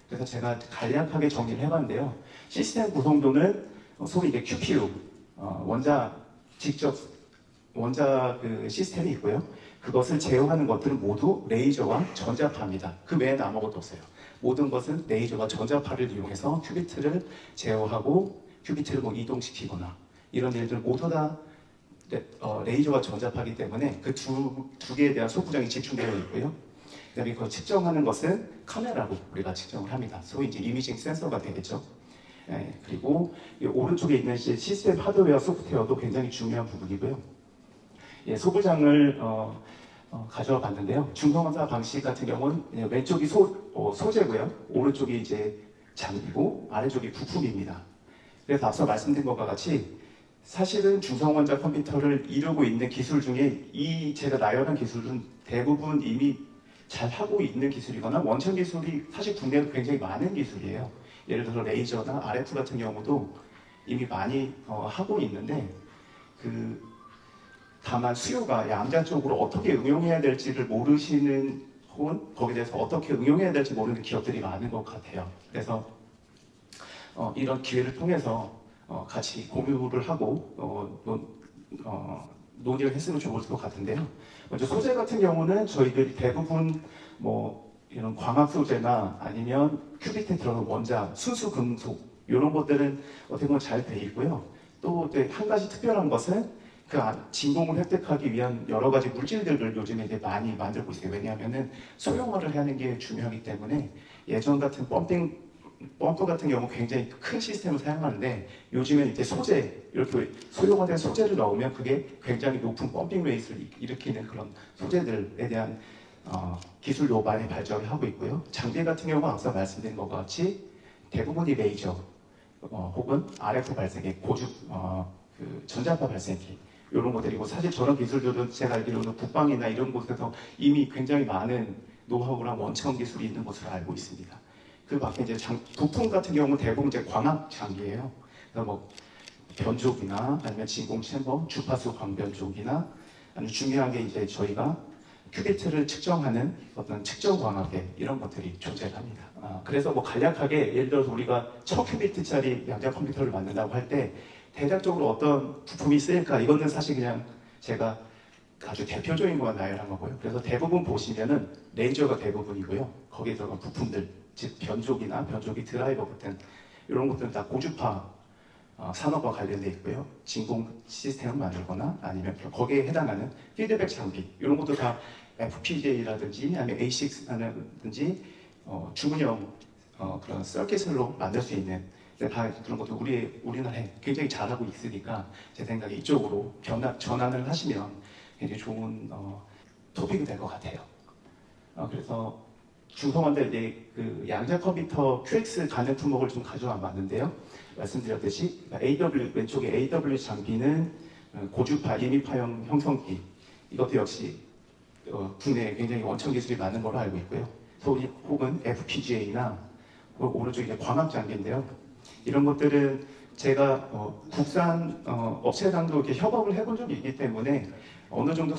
그래서 제가 간략하게 정리를 해봤는데요. 시스템 구성도는 소위 이제 QPU, 원자 그 시스템이 있고요. 그것을 제어하는 것들은 모두 레이저와 전자파입니다. 그 외에는 아무것도 없어요. 모든 것은 레이저와 전자파를 이용해서 큐비트를 제어하고 큐비트를 뭐 이동시키거나 이런 일들 모두 다 레이저와 전자파이기 때문에 그 두 개에 대한 소부장이 집중되어 있고요. 그다음에 그걸 측정하는 것은 카메라로 우리가 측정을 합니다. 소위 이제 이미징 센서가 되겠죠. 그리고 이 오른쪽에 있는 시스템 하드웨어, 소프트웨어도 굉장히 중요한 부분이고요. 소부장을 가져와 봤는데요. 중성원자 방식 같은 경우는 왼쪽이 소재고요. 오른쪽이 이제 장비고 아래쪽이 부품입니다. 그래서 앞서 말씀드린 것과 같이 사실은 중성원자 컴퓨터를 이루고 있는 기술 중에 제가 나열한 기술은 대부분 이미 잘 하고 있는 기술이거나 원천 기술이 사실 국내에도 굉장히 많은 기술이에요. 예를 들어서 레이저나 RF 같은 경우도 이미 많이 하고 있는데 다만 수요가 양자 쪽으로 어떻게 응용해야 될지를 모르시는 혹은 거기에 대해서 어떻게 응용해야 될지 모르는 기업들이 많은 것 같아요. 그래서 이런 기회를 통해서 같이 공유를 하고 논의를 했으면 좋을 것 같은데요. 먼저 소재 같은 경우는 저희들이 대부분 뭐 이런 광학 소재나 아니면 큐비트에 들어간 원자, 순수 금속 이런 것들은 어떻게 보면 잘 돼 있고요. 또 한 가지 특별한 것은 그 진공을 획득하기 위한 여러 가지 물질들을 요즘에 이제 많이 만들고 있어요. 왜냐하면은 소형화를 하는 게 중요하기 때문에 예전 같은 펌프 같은 경우 굉장히 큰 시스템을 사용하는데 요즘에 이제 소재, 이렇게 소형화된 소재를 넣으면 그게 굉장히 높은 펌핑 레이스를 일으키는 그런 소재들에 대한 기술도 많이 발전을 하고 있고요. 장비 같은 경우 앞서 말씀드린 것과 같이 대부분이 레이저 혹은 RF 발생기, 그 전자파 발생기 이런 것들이고 사실 저런 기술들은 제가 알기로는 국방이나 이런 곳에서 이미 굉장히 많은 노하우랑 원천 기술이 있는 것으로 알고 있습니다. 그 밖에 이제 부품 같은 경우는 대부분 이제 광학 장비예요. 그래서 뭐 변족이나 아니면 진공 챔버, 주파수 광변족이나 아니면 중요한 게 이제 저희가 큐비트를 측정하는 어떤 측정 광학계 이런 것들이 존재합니다. 그래서 뭐 간략하게 예를 들어서 우리가 1000큐비트짜리 양자 컴퓨터를 만든다고 할 때 대략적으로 어떤 부품이 쓰일까 이거는 사실 그냥 제가 아주 대표적인 것만 나열한 거고요. 그래서 대부분 보시면은 레이저가 대부분이고요. 거기에 들어간 부품들, 즉 변족이나 변족이 드라이버 같은 이런 것들은 다 고주파 산업과 관련돼 있고요. 진공 시스템을 만들거나 아니면 거기에 해당하는 피드백 장비 이런 것도 다 FPGA라든지 아니면 ASIC라든지 주문형 그런 서킷으로 만들 수 있는 다 그런 것도 우리나라에 굉장히 잘하고 있으니까 제 생각에 이쪽으로 전환을 하시면 굉장히 좋은 토픽이 될 것 같아요. 그래서 중성화대 이제 그 양자 컴퓨터 QX 가능 품목을 좀 가져와 봤는데요. 말씀드렸듯이 왼쪽에 AW 장비는 고주파 이미파형 형성기 이것도 역시 국내에 굉장히 원천 기술이 많은 걸로 알고 있고요. 혹은 FPGA나 오른쪽에 광학 장비인데요. 이런 것들은 제가 국산 업체랑도 이렇게 협업을 해본 적이 있기 때문에 어느 정도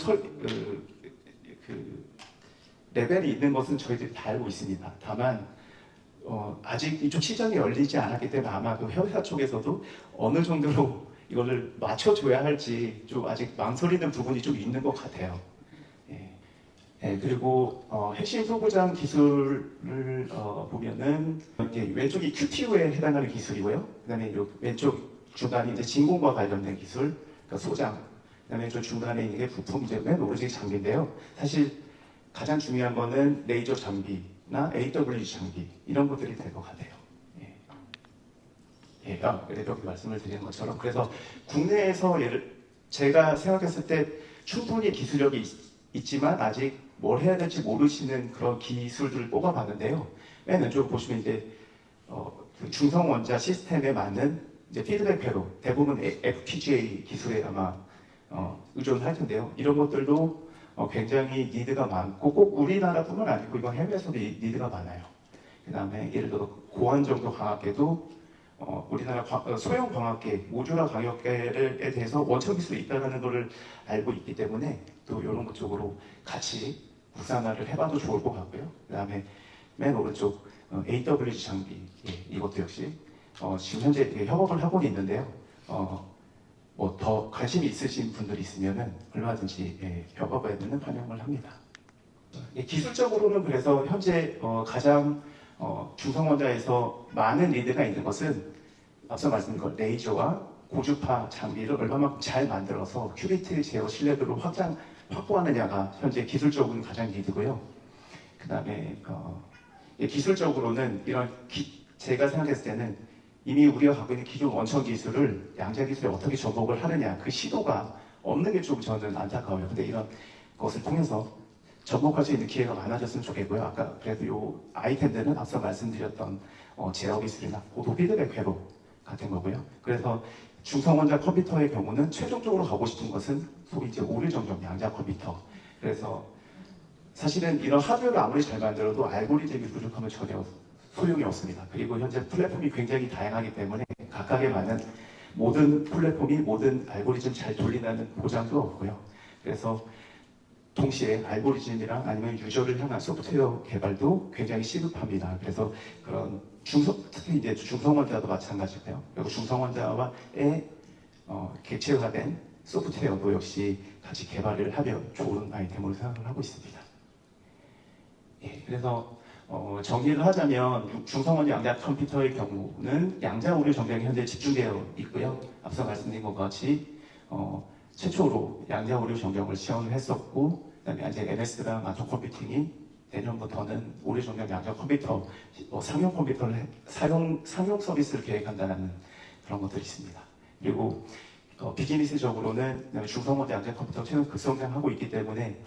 레벨이 있는 것은 저희들이 다 알고 있습니다. 다만 아직 이쪽 시장이 열리지 않았기 때문에 아마 그 회사 쪽에서도 어느 정도로 이거를 맞춰줘야 할지 좀 아직 망설이는 부분이 좀 있는 것 같아요. 그리고 핵심 소부장 기술을 보면은 이제 왼쪽이 QPU에 해당하는 기술이고요. 그다음에 왼쪽 중간이 이제 진공과 관련된 기술, 그러니까 소장. 그다음에 저 중간에 있는 게 부품 이제 맨 오른쪽이 장비인데요. 사실 가장 중요한 거는 레이저 장비나 AW 장비 이런 것들이 될 것 같아요. 이렇게 말씀을 드리는 것처럼 그래서 국내에서 제가 생각했을 때 충분히 기술력이 있지만 아직 뭘 해야 될지 모르시는 그런 기술들을 뽑아봤는데요. 맨 왼쪽 보시면 이제 그 중성 원자 시스템에 맞는 이제 피드백 회로 대부분 FPGA 기술에 아마 의존할 텐데요. 이런 것들도 굉장히 니드가 많고 꼭 우리나라뿐만 아니고 이건 해외에서도 니드가 많아요. 그 다음에 예를 들어 고환정도 광학계도 우리나라 소형 광학계, 모듈화 광학계에 대해서 원천 기술이 있다는 것을 알고 있기 때문에 또 이런 것 쪽으로 같이 국산화를 해봐도 좋을 것 같고요. 그 다음에 맨 오른쪽 AWG 장비 이것도 역시 지금 현재 협업을 하고 있는데요. 뭐 더 관심이 있으신 분들이 있으면은 얼마든지 협업에는 환영을 합니다. 기술적으로는 그래서 현재 가장 중성원자에서 많은 리드가 있는 것은 앞서 말씀드린 것 레이저와 고주파 장비를 얼마만큼 잘 만들어서 큐비트 제어 신뢰도를 확보하느냐가 현재 기술적으로는 가장 리드고요. 그 다음에 기술적으로는 제가 생각했을 때는 이미 우리가 갖고 있는 기존 원천 기술을 양자 기술에 어떻게 접목을 하느냐 그 시도가 없는 게 좀 저는 안타까워요. 근데 이런 것을 통해서 접목할 수 있는 기회가 많아졌으면 좋겠고요. 아까 그래도 이 아이템들은 앞서 말씀드렸던 제어 기술이나 고도 피드백 회로 같은 거고요. 그래서 중성원자 컴퓨터의 경우는 최종적으로 가고 싶은 것은 소위 이제 오류 정정 양자 컴퓨터. 그래서 사실은 이런 하드웨어를 아무리 잘 만들어도 알고리즘이 부족하면 전혀 소용이 없습니다. 그리고 현재 플랫폼이 굉장히 다양하기 때문에 각각에 맞는 모든 플랫폼이 모든 알고리즘 잘 돌린다는 보장도 없고요. 그래서 동시에 알고리즘이랑 아니면 유저를 향한 소프트웨어 개발도 굉장히 시급합니다. 그래서 그런 특히 이제 중성원자도 마찬가지고요. 그리고 중성원자와의 객체화된 소프트웨어도 역시 같이 개발을 하면 좋은 아이템으로 생각을 하고 있습니다. 예, 그래서 정리를 하자면 중성원 양자 컴퓨터의 경우는 양자 오류 정량이 현재 집중되어 있고요. 앞서 말씀드린 것과 같이 최초로 양자 오류 정량을 시험을 했었고, 그다음에 이제 MS랑 아톰 컴퓨팅이 내년부터는 오류 정량 양자 컴퓨터 상용 컴퓨터를 상용 서비스를 계획한다는 그런 것들이 있습니다. 그리고 비즈니스적으로는 중성원 양자 컴퓨터 최근 급성장하고 있기 때문에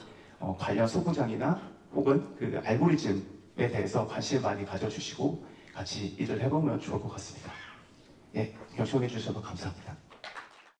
관련 소구장이나 혹은 그 알고리즘에 대해서 관심을 많이 가져주시고 같이 일을 해보면 좋을 것 같습니다. 예, 경청해 주셔서 감사합니다.